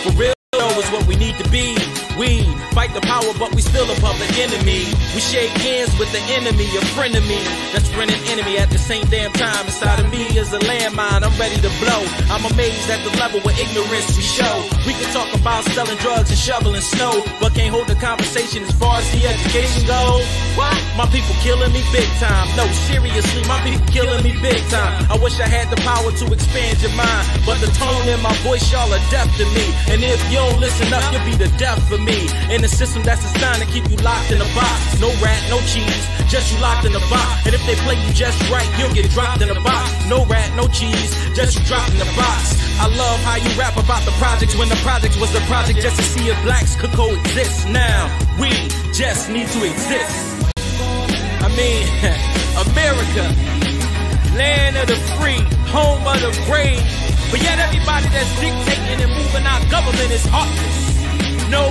for real though is what we need to be. We fight the power, but we still a public enemy. We shake hands with the enemy, a friend of me that's friend and enemy at the same damn time. Inside of me is a landmine, I'm ready to blow. I'm amazed at the level of ignorance we show. We can talk about selling drugs and shoveling snow, but can't hold the conversation as far as the education goes. What? My people killing me big time. No, seriously, my people killing me big time. I wish I had the power to expand your mind, but the tone in my voice, y'all are deaf to me. And if you don't listen up, you'll be the deaf for me. In a system that's designed to keep you locked in a box. No rat, no cheese, just you locked in a box. And if they play you just right, you'll get dropped in a box. No rat, no cheese, just you dropped in the box. I love how you rap about the projects when the project was the project just to see if blacks could coexist. Now, we just need to exist. I mean, America, land of the free, home of the brave. But yet everybody that's dictating and moving our government is heartless. No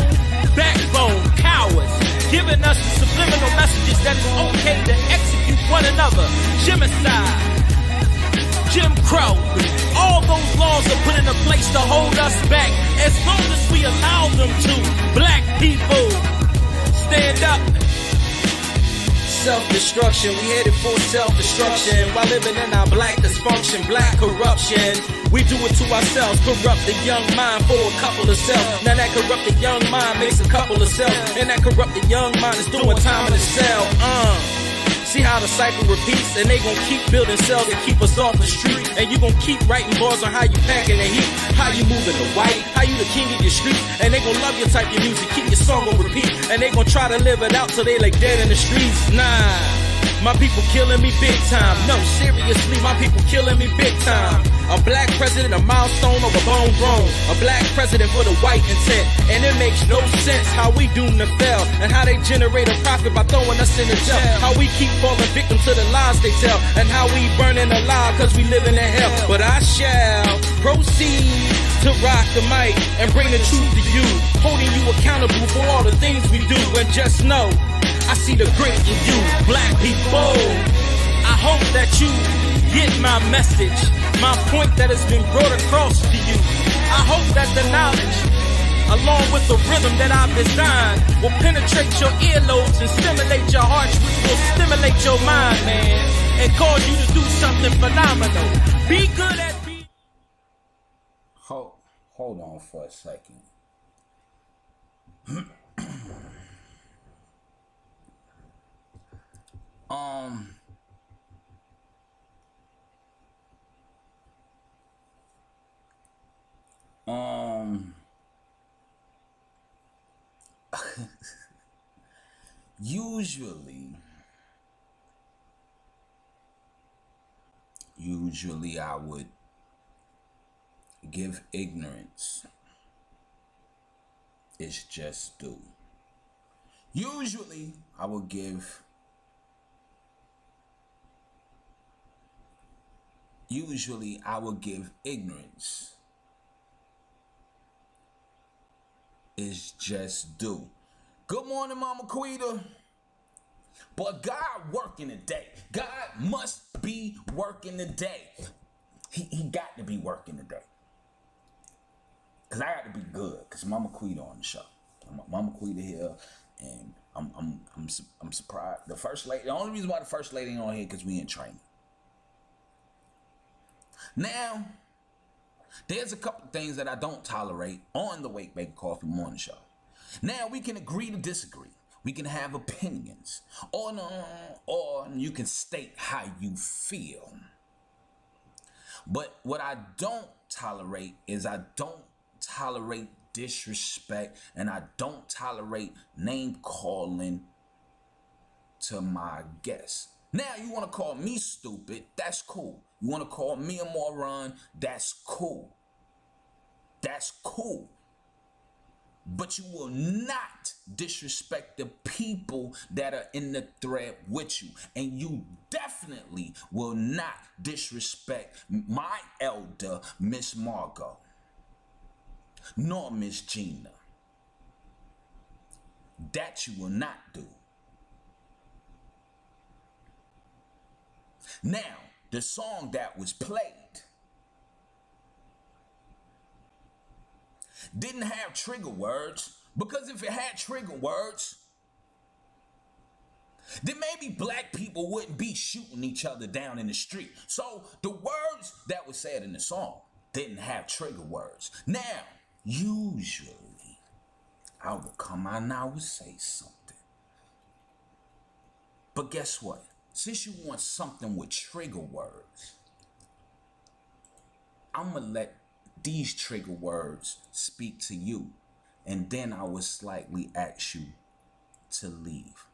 backbone, cowards, giving us the subliminal messages that it's okay to execute one another. Genocide, Jim Crow, all those laws are put into place to hold us back. As long as we allow them to, black people, stand up. Self-destruction, we headed for self-destruction while living in our black dysfunction, black corruption. We do it to ourselves, corrupt the young mind for a couple of cells. Now that corrupted young mind makes a couple of cells, and that corrupted young mind is doing time in the cell. See how the cycle repeats, and they gon' keep building cells and keep us off the street. And you gon' keep writing bars on how you packing the heat, how you moving the white, how you the king of your street. And they gon' love your type of music, keep your song on repeat. And they gon' try to live it out till they like dead in the streets. Nah, my people killing me big time. No, seriously, my people killing me big time. A black president, a milestone of a bone grown. A black president for the white intent. And it makes no sense how we doomed to fail, and how they generate a profit by throwing us in the jail. How we keep falling victim to the lies they tell, and how we burning alive cause we living in hell. But I shall proceed to rock the mic and bring the truth to you, holding you accountable for all the things we do. And just know, I see the great in you, black people. I hope that you get my message, my point that has been brought across to you. I hope that the knowledge, along with the rhythm that I've designed, will penetrate your earlobes and stimulate your hearts, which will stimulate stimulate your mind, man, and cause you to do something phenomenal. Be good at being. Hold on for a second. Usually I would give ignorance its just due. Usually I would give ignorance its just due. Good morning, Mama Quita. But God working today. God must be working today. He got to be working today. Cause I got to be good. Cause Mama Quita on the show. Mama Quita here, and I'm surprised. The first lady. The only reason why the first lady ain't on here because we in training. Now, there's a couple things that I don't tolerate on the Wake Bake Coffee Morning Show. Now we can agree to disagree. We can have opinions, or you can state how you feel. But what I don't tolerate is I don't tolerate disrespect, and I don't tolerate name calling to my guests. Now you want to call me stupid, that's cool. You want to call me a moron, that's cool. That's cool. But you will not disrespect the people that are in the thread with you. And you definitely will not disrespect my elder, Miss Margot, nor Miss Gina. That you will not do. Now, the song that was played didn't have trigger words, because if it had trigger words, then maybe black people wouldn't be shooting each other down in the street. So the words that were said in the song didn't have trigger words. Now, usually, I would come out and I would say something. But guess what? Since you want something with trigger words, I'm going to let these trigger words speak to you, and then I will slightly ask you to leave.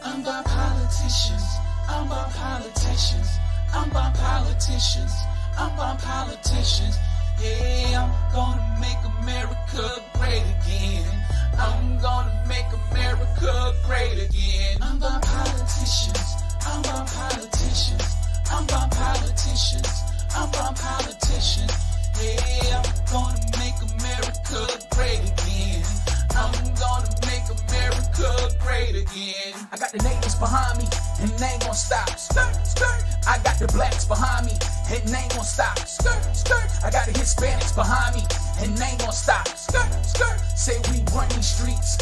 I'm by politicians, I'm by politicians, I'm by politicians, I'm by politicians. Hey, I'm gonna make America great again. I'm gonna make America great again. I'm by politicians, I'm by politicians, I'm by politicians, I'm by politicians. Hey, I'm gonna make America great again. I'm gonna make America great again. I got the natives behind me, and they ain't gonna stop. Skirt, skirt. I got the blacks behind me, and they ain't gonna stop. Skirt, skirt. I got the Hispanics behind me, and they ain't gonna stop. Skirt, skirt. Say we run these streets,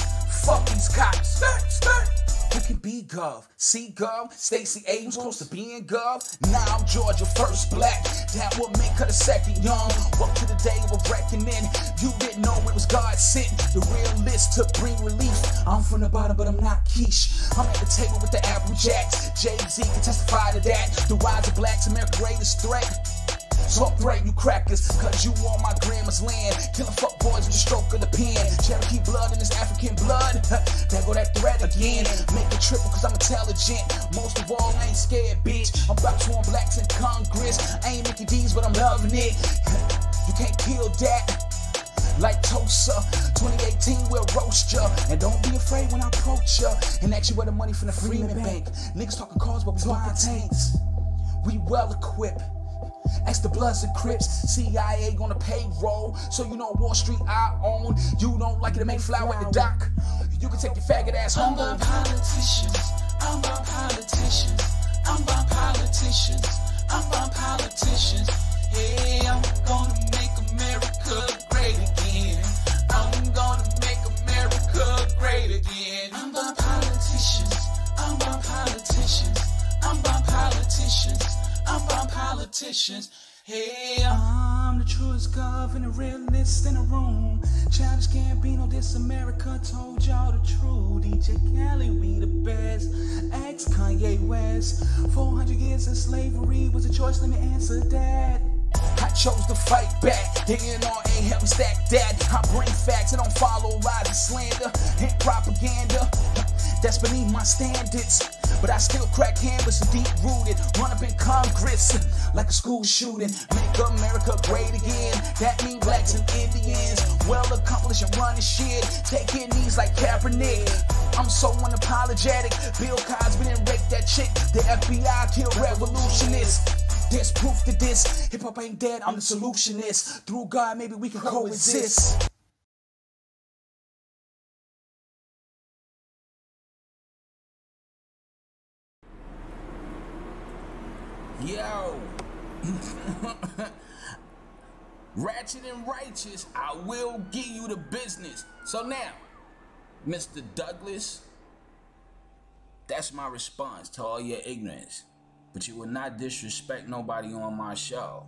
fuck these cops. Skirt, skirt. Who can be Gov? See Gov? Stacey Abrams close to being Gov? Now I'm Georgia first black. That will make her the second young. Welcome to the day of reckoning. You didn't know it was God sent. The real list to bring relief. I'm from the bottom, but I'm not quiche. I'm at the table with the Apple Jacks. Jay-Z can testify to that. The rise of blacks, America's greatest threat. So I'm threatening you crackers, cause you on my grandma's land. Killing fuck boys with the stroke of the pen. Cherokee blood in this African blood. There go that threat again. Make it triple cause I'm intelligent. Most of all, I ain't scared, bitch. I'm about to on blacks in Congress. I ain't making D's, but I'm loving it. You can't kill that. Like Tosa, 2018 we'll roast ya. And don't be afraid when I approach ya and ask you where the money from the Freeman Bank. Niggas talking cars but we buying tanks. We well equipped. Ask the Bloods and Crips, CIA on the payroll. So you know Wall Street I own. You don't like it, it may fly at the dock. You can faggot ass I'm by politicians. I'm by politicians. I'm by politicians. I'm by politicians. Hey, I'm gonna make America great again. I'm gonna make America great again. I'm by politicians. I'm by politicians. I'm by politicians. I'm by politicians. Hey, I'm the truest governor, realist in the room. Childish Gambino, this America told y'all the truth. DJ Khaled, we the best. Ex Kanye West. 400 years of slavery was a choice, let me answer that. I chose to fight back. DNR ain't help me stack that. I bring facts, I don't follow lies and slander and propaganda. That's beneath my standards, but I still crack canvas deep rooted. Run up in Congress like a school shooting. Make America great again. That mean blacks and Indians. Well accomplished and running shit. Taking knees like Kaepernick. I'm so unapologetic. Bill Cosby didn't rape that chick. The FBI killed revolutionists. There's proof to this. Hip hop ain't dead, I'm the solutionist. Through God, maybe we can coexist. Yo. Ratchet and Righteous, I will give you the business. So now, Mr. Douglas, that's my response to all your ignorance. But you will not disrespect nobody on my show.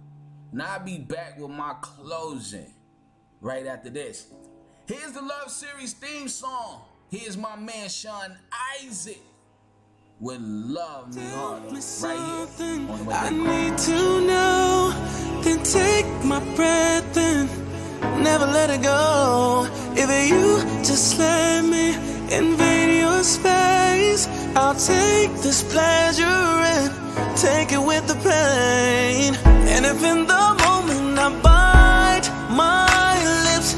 Now I'll be back with my closing right after this. Here's the Love Series theme song. Here's my man Sean Isaac with Love Me Hard right here on the way. I need to know, then take my breath and never let it go. If you just let me invade your space, I'll take this pleasure and take it with the pain. And if in the moment I bite my lips,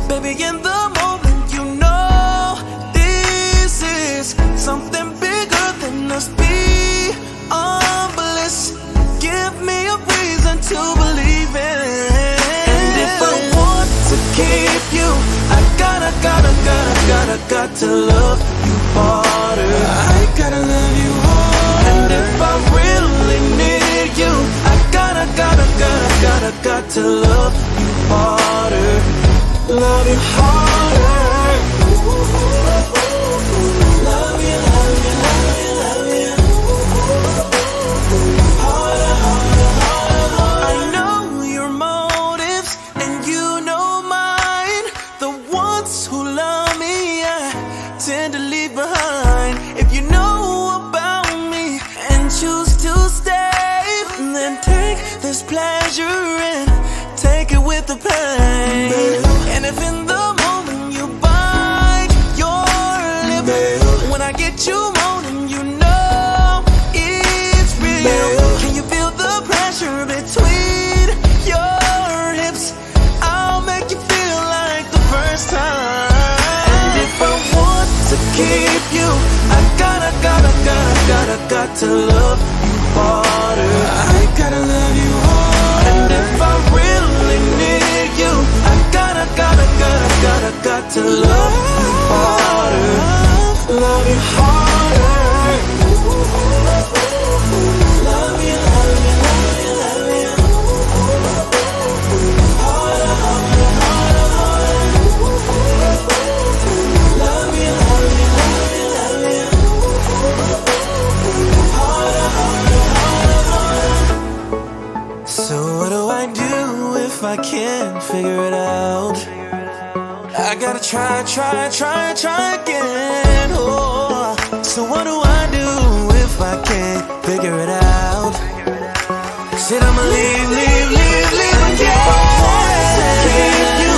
baby, in the moment you know this is something bigger than us beyond bliss. Give me a reason to believe it. And if I want to keep you, I gotta to love you harder. I gotta love you harder. And if I really need you, I got to love you harder. Love you harder. Love you, love you, love you, love you. Harder, harder, harder. I know your motives and you know mine. The ones who love me, I tend to leave behind. If you know about me and choose to stay, then take this pleasure and take it with the pain. And if in the moment you bite your lip, when I get you moaning, you know it's real. Can you feel the pressure between your hips? I'll make you feel like the first time. And if I want to keep you, I got to love you harder. I gotta love you harder. And if I really need you, I got to love you harder. Love you harder. Love you, love you, love you, love you. Harder, harder, harder, harder. Love you, love you, love you, love you. Harder, harder, harder, harder. So what do I do if I can't figure it out? I gotta try again. Oh, so what do I do if I can't figure it out? Said I'ma leave again. You,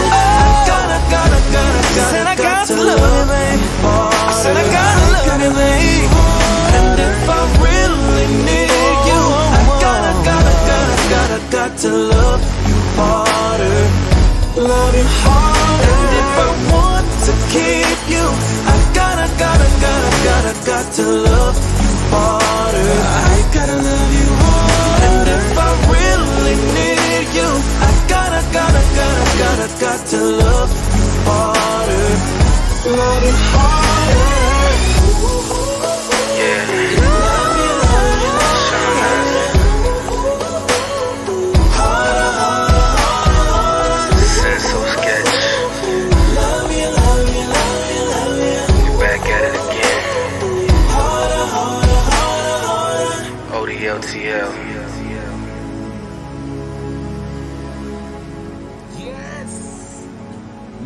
I got to love you, baby. I said I gotta love you, baby. And if I really need you, I got to love you harder. Love you harder. And if I want to keep you, I gotta to love you harder. I gotta love you harder. And if I really need you, I gotta to love you harder. Love you harder. Yes!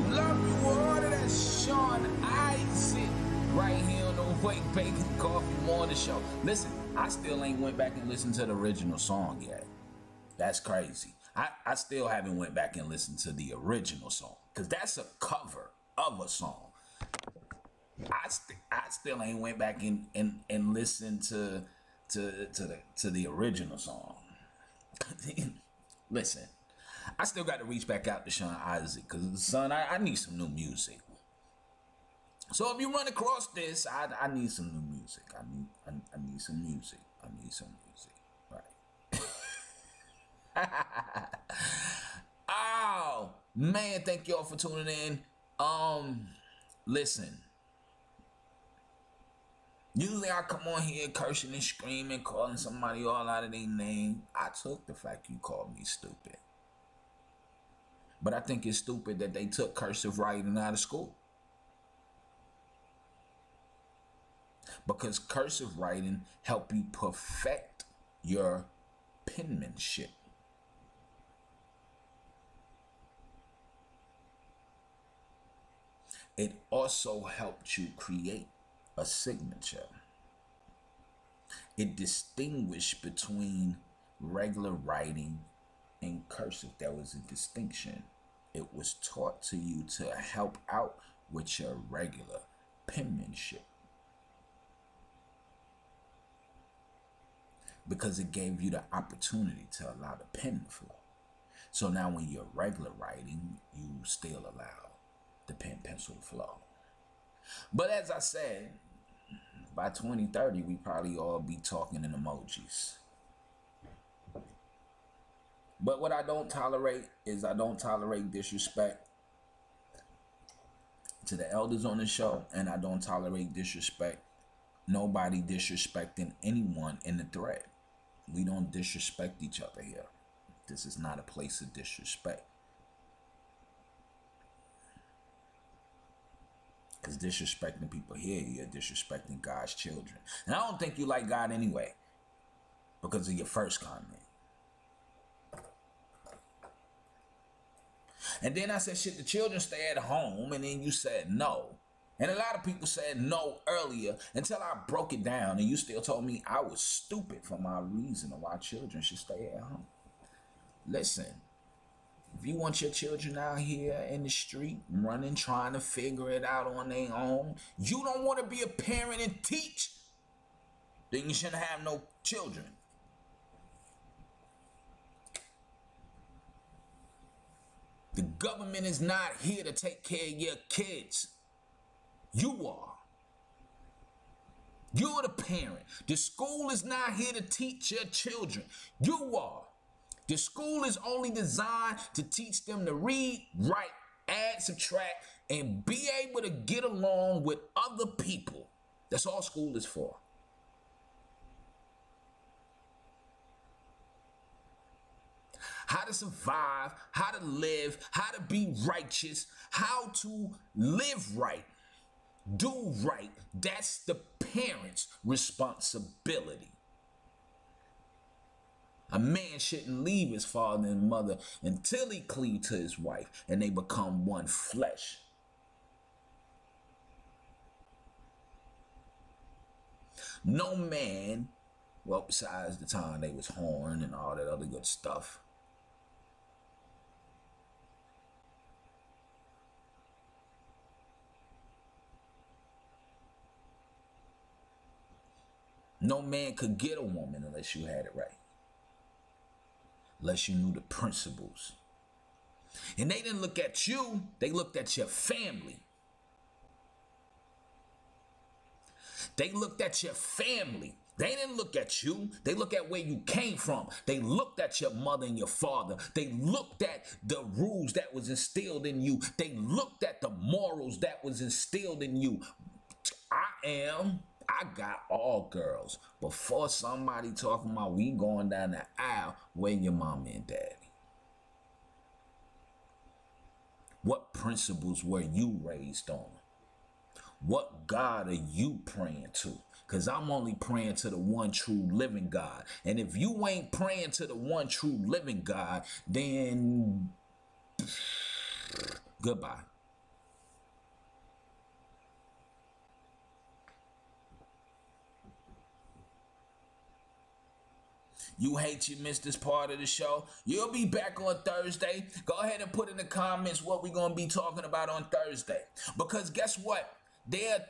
Love you all. That's Sean Isaac right here on the Wake Bacon Coffee Morning Show. Listen, I still ain't went back and listened to the original song yet. That's crazy. I still haven't went back and listened to the original song because that's a cover of a song. I still ain't went back and listened to the original song. Listen, I still got to reach back out to Sean Isaac because, son, I need some new music. So if you run across this, I need some new music. I need some music. I need some music. Right. Oh man, thank y'all for tuning in. Listen. Usually I come on here cursing and screaming, calling somebody all out of their name. I took the fact you called me stupid. But I think it's stupid that they took cursive writing out of school. Because cursive writing help you perfect your penmanship. It also helped you create a signature. It distinguished between regular writing and cursive. There was a distinction. It was taught to you to help out with your regular penmanship. Because it gave you the opportunity to allow the pen to flow. So now when you're regular writing, you still allow the pen pencil to flow. But as I said, by 2030, we probably all be talking in emojis. But what I don't tolerate is I don't tolerate disrespect to the elders on the show, and I don't tolerate disrespect, nobody disrespecting anyone in the thread. We don't disrespect each other here. This is not a place of disrespect. Because disrespecting people here, you're disrespecting God's children. And I don't think you like God anyway, because of your first comment. And then I said, shit, the children stay at home, and then you said no. And a lot of people said no earlier until I broke it down, and you still told me I was stupid for my reason of why children should stay at home. Listen, if you want your children out here in the street, running, trying to figure it out on their own, you don't want to be a parent and teach, then you shouldn't have no children. The government is not here to take care of your kids. You are. You're the parent. The school is not here to teach your children. You are. The school is only designed to teach them to read, write, add, subtract, and be able to get along with other people. That's all school is for. How to survive, how to live, how to be righteous, how to live right, do right. That's the parent's responsibility. A man shouldn't leave his father and mother until he cleaves to his wife and they become one flesh. No man, well, besides the time they was horned and all that other good stuff, no man could get a woman unless you had it right. Unless you knew the principles. And they didn't look at you, they looked at your family. They looked at your family. They didn't look at you. They look at where you came from. They looked at your mother and your father. They looked at the rules that was instilled in you. They looked at the morals that was instilled in you. I got all girls. Before somebody talking about we going down the aisle, where your mama and daddy? What principles were you raised on? What God are you praying to? Because I'm only praying to the one true living God. And if you ain't praying to the one true living God, then goodbye. You hate you missed this part of the show. You'll be back on Thursday. Go ahead and put in the comments what we're going to be talking about on Thursday. Because guess what? There are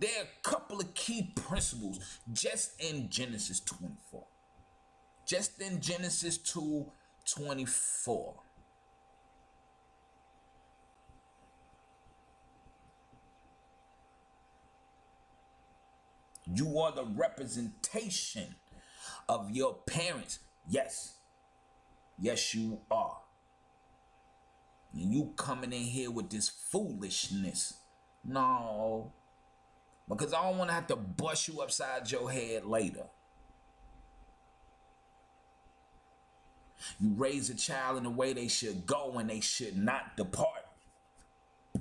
a couple of key principles just in Genesis 24. Just in Genesis 2:24. You are the representation of your parents. Yes. Yes, you are. And you coming in here with this foolishness. No. Because I don't want to have to bust you upside your head later. You raise a child in the way they should go and they should not depart.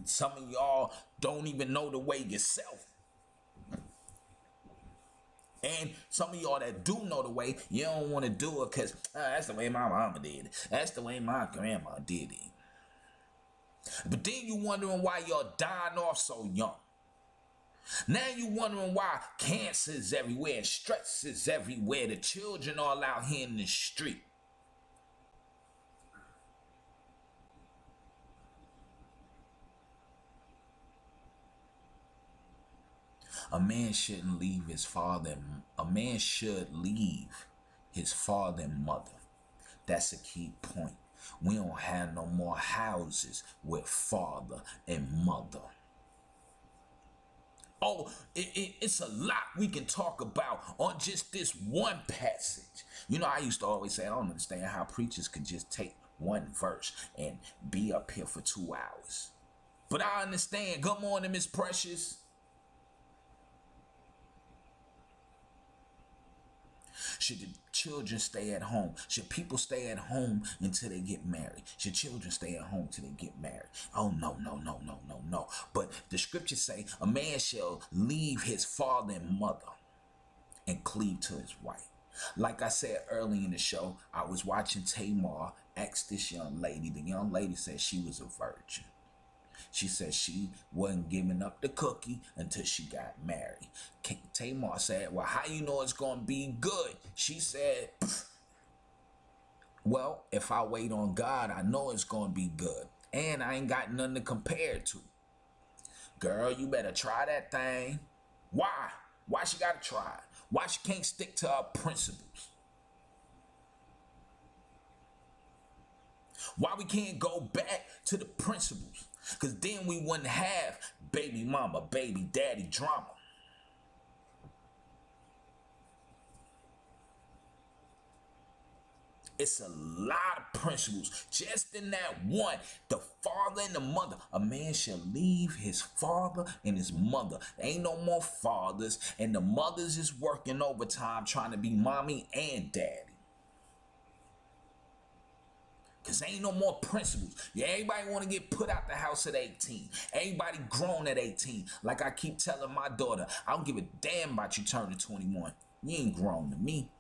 Some of y'all don't even know the way yourself. And some of y'all that do know the way, you don't want to do it because that's the way my mama did it. That's the way my grandma did it. But then you wondering why y'all dying off so young. Now you wondering why cancer is everywhere and stress is everywhere. The children all out here in the street. A man shouldn't leave his father. A man should leave his father and mother. That's a key point. We don't have no more houses with father and mother. Oh, it's a lot we can talk about on just this one passage. You know, I used to always say, I don't understand how preachers could just take one verse and be up here for 2 hours. But I understand. Good morning, Miss Precious. Should the children stay at home? Should people stay at home until they get married? Should children stay at home till they get married? Oh, no. But the scriptures say a man shall leave his father and mother and cleave to his wife. Like I said early in the show, I was watching Tamar ask this young lady. The young lady said she was a virgin. She said she wasn't giving up the cookie until she got married. Tamar said, well, how you know it's going to be good? She said, well, if I wait on God, I know it's going to be good. And I ain't got nothing to compare it to. Girl, you better try that thing. Why? Why she got to try it? Why she can't stick to her principles? Why we can't go back to the principles? Because then we wouldn't have baby mama, baby daddy drama. It's a lot of principles just in that one. The father and the mother. A man shall leave his father and his mother. There ain't no more fathers. And the mothers is working overtime trying to be mommy and daddy. Because ain't no more principles. Yeah, everybody want to get put out the house at 18. Everybody grown at 18. Like I keep telling my daughter, I don't give a damn about you turning 21. You ain't grown to me.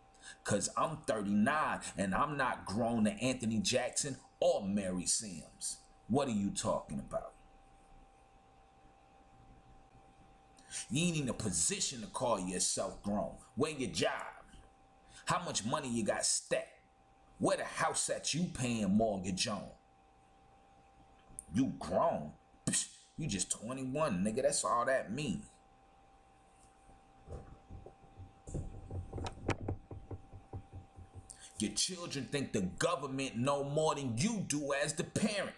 Because I'm 39 and I'm not grown to Anthony Jackson or Mary Sims. What are you talking about? You ain't in a position to call yourself grown. Where your job? How much money you got stacked? Where the house that you paying mortgage on? You grown. Psh, you just 21, nigga. That's all that means. Your children think the government know more than you do as the parent.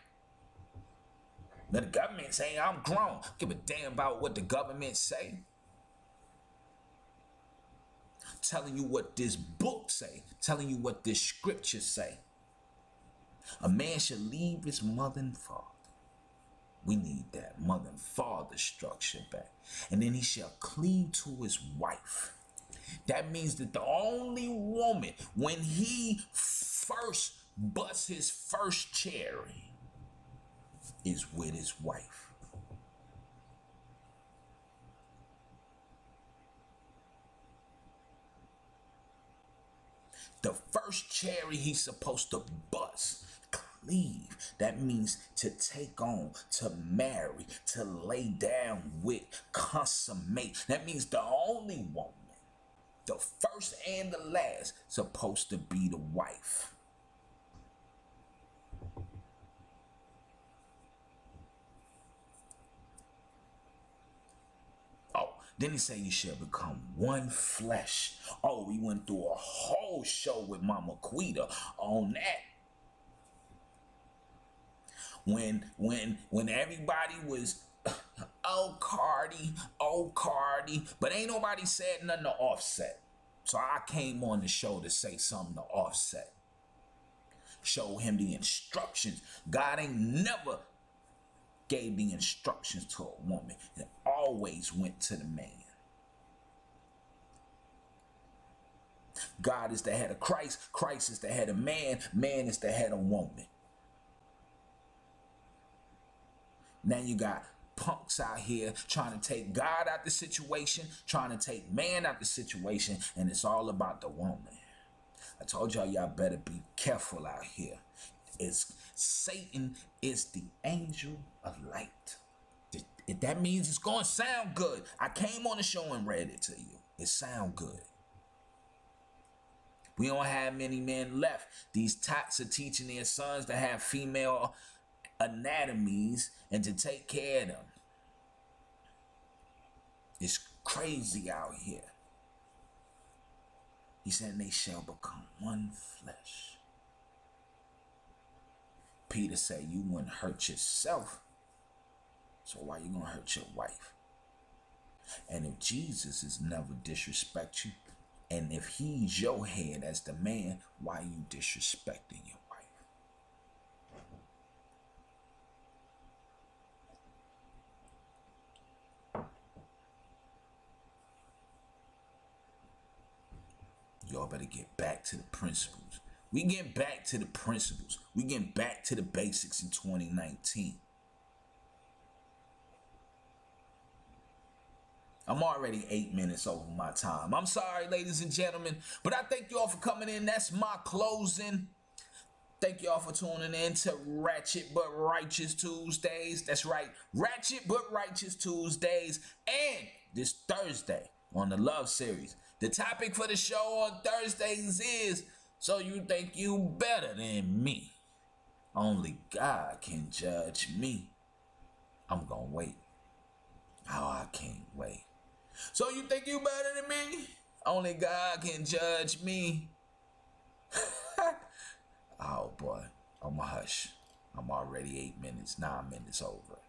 Now the government saying I'm grown. Give a damn about what the government say. Telling you what this book say, telling you what this scripture say. A man should leave his mother and father. We need that mother and father structure back. And then he shall cleave to his wife. That means that the only woman, when he first busts his first cherry, is with his wife. The first cherry he's supposed to bust, cleave. That means to take on, to marry, to lay down with, consummate. That means the only woman, the first and the last, supposed to be the wife. Oh, then he said you shall become one flesh. Oh, we went through a whole show with Mama Quita on that. When everybody was, oh Cardi, but ain't nobody said nothing to Offset. So I came on the show to say something to Offset. Show him the instructions. God ain't never gave the instructions to a woman. It always went to the man. God is the head of Christ. Christ is the head of man. Man is the head of woman. Now you got punks out here trying to take God out the situation, trying to take man out the situation, and it's all about the woman. I told y'all better be careful out here. Satan is the angel of light. That means it's going to sound good. I came on the show and read it to you. It sound good. We don't have many men left. These tots are teaching their sons to have female anatomies and to take care of them. It's crazy out here. He said they shall become one flesh. Peter said you wouldn't hurt yourself, so why you gonna hurt your wife? And if Jesus is never disrespect you, and if he's your head as the man, why you disrespecting your wife? Y'all better get back to the principles. We getting back to the principles. We getting back to the basics in 2019. I'm already 8 minutes over my time. I'm sorry, ladies and gentlemen, but I thank y'all for coming in. That's my closing. Thank y'all for tuning in to Ratchet But Righteous Tuesdays. That's right, Ratchet But Righteous Tuesdays. And this Thursday on the Love Series, the topic for the show on Thursdays is, so you think you better than me. Only God can judge me. I'm gonna wait. Oh, I can't wait. So you think you better than me? Only God can judge me. Oh boy, I'm a hush. I'm already 8 minutes, 9 minutes over.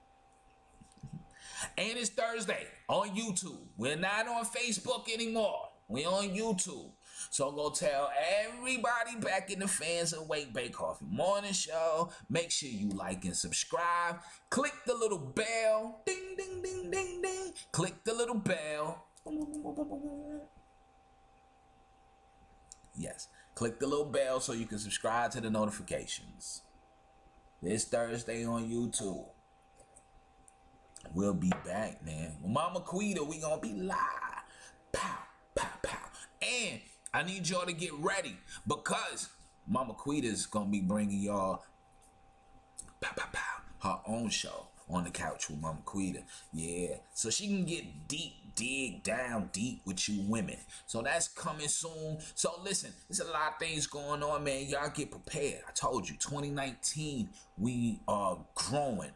And it's Thursday on YouTube. We're not on Facebook anymore. We're on YouTube. So go tell everybody back in the Fans of Wake Bake Coffee Morning Show. Make sure you like and subscribe. Click the little bell. Ding, ding, ding, ding, ding. Click the little bell. Yes. Click the little bell so you can subscribe to the notifications. This Thursday on YouTube. We'll be back, man. With Mama Quita, we gonna be live. Pow, pow, pow. And I need y'all to get ready because Mama Quita is gonna be bringing y'all pow, pow, pow, her own show on the couch with Mama Quita. Yeah, so she can get deep, dig down deep with you women. So that's coming soon. So listen, there's a lot of things going on, man. Y'all get prepared. I told you, 2019, we are growing.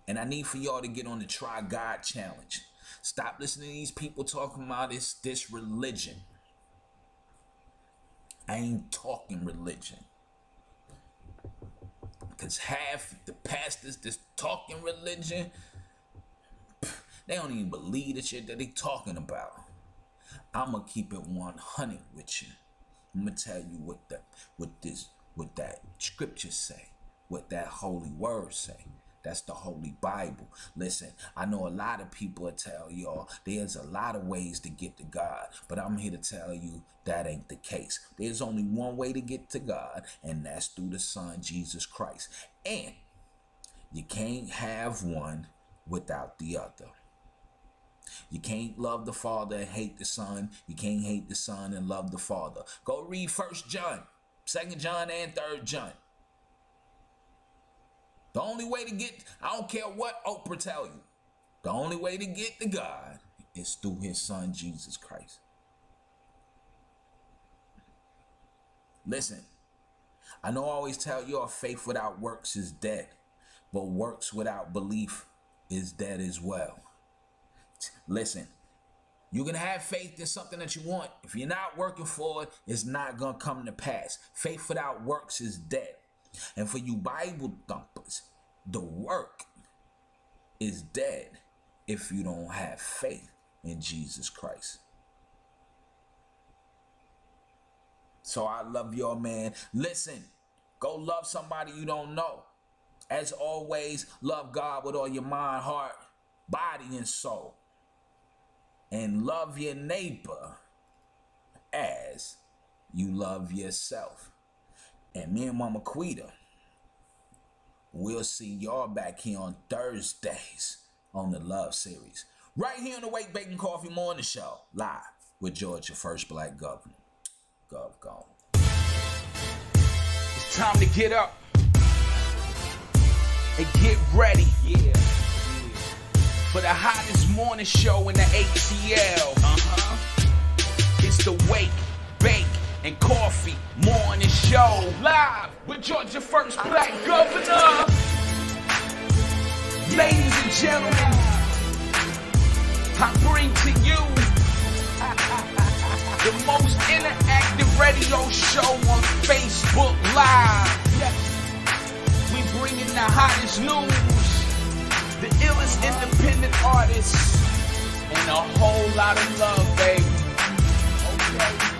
And I need for y'all to get on the Try God Challenge. Stop listening to these people talking about this religion. I ain't talking religion. Because half the pastors that's talking religion, they don't even believe the shit that they talking about. I'm going to keep it 100 with you. I'm going to tell you what that scripture say, what that holy word say. That's the Holy Bible. Listen, I know a lot of people will tell y'all there's a lot of ways to get to God, but I'm here to tell you that ain't the case. There's only one way to get to God, and that's through the Son, Jesus Christ. And you can't have one without the other. You can't love the Father and hate the Son. You can't hate the Son and love the Father. Go read 1 John, 2 John, and 3 John. The only way to get, I don't care what Oprah tell you, the only way to get to God is through his Son, Jesus Christ. Listen, I know I always tell you faith without works is dead, but works without belief is dead as well. Listen, you can have faith in something that you want. If you're not working for it, it's not going to come to pass. Faith without works is dead. And for you Bible thumpers, the work is dead if you don't have faith in Jesus Christ. So I love y'all, man. Listen, go love somebody you don't know. As always, love God with all your mind, heart, body, and soul. And love your neighbor as you love yourself. And me and Mama Quita, we'll see y'all back here on Thursdays on the Love Series. Right here on the Wake Bacon Coffee Morning Show, live with George, your first black governor. Gone. It's time to get up and get ready. Yeah. For the hottest morning show in the ATL. It's the Wake, Bake, and Coffee Morning Show. Live with Georgia First Black Governor. Ladies and gentlemen, I bring to you the most interactive radio show on Facebook Live. We bringing the hottest news, the illest independent artists, and a whole lot of love, baby. Okay.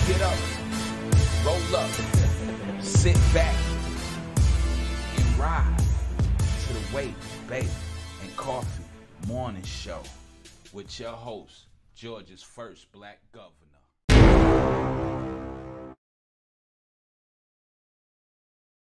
Get up, roll up, sit back, and ride to the Wake, Bake, and Coffee Morning Show with your host, Georgia's first black governor.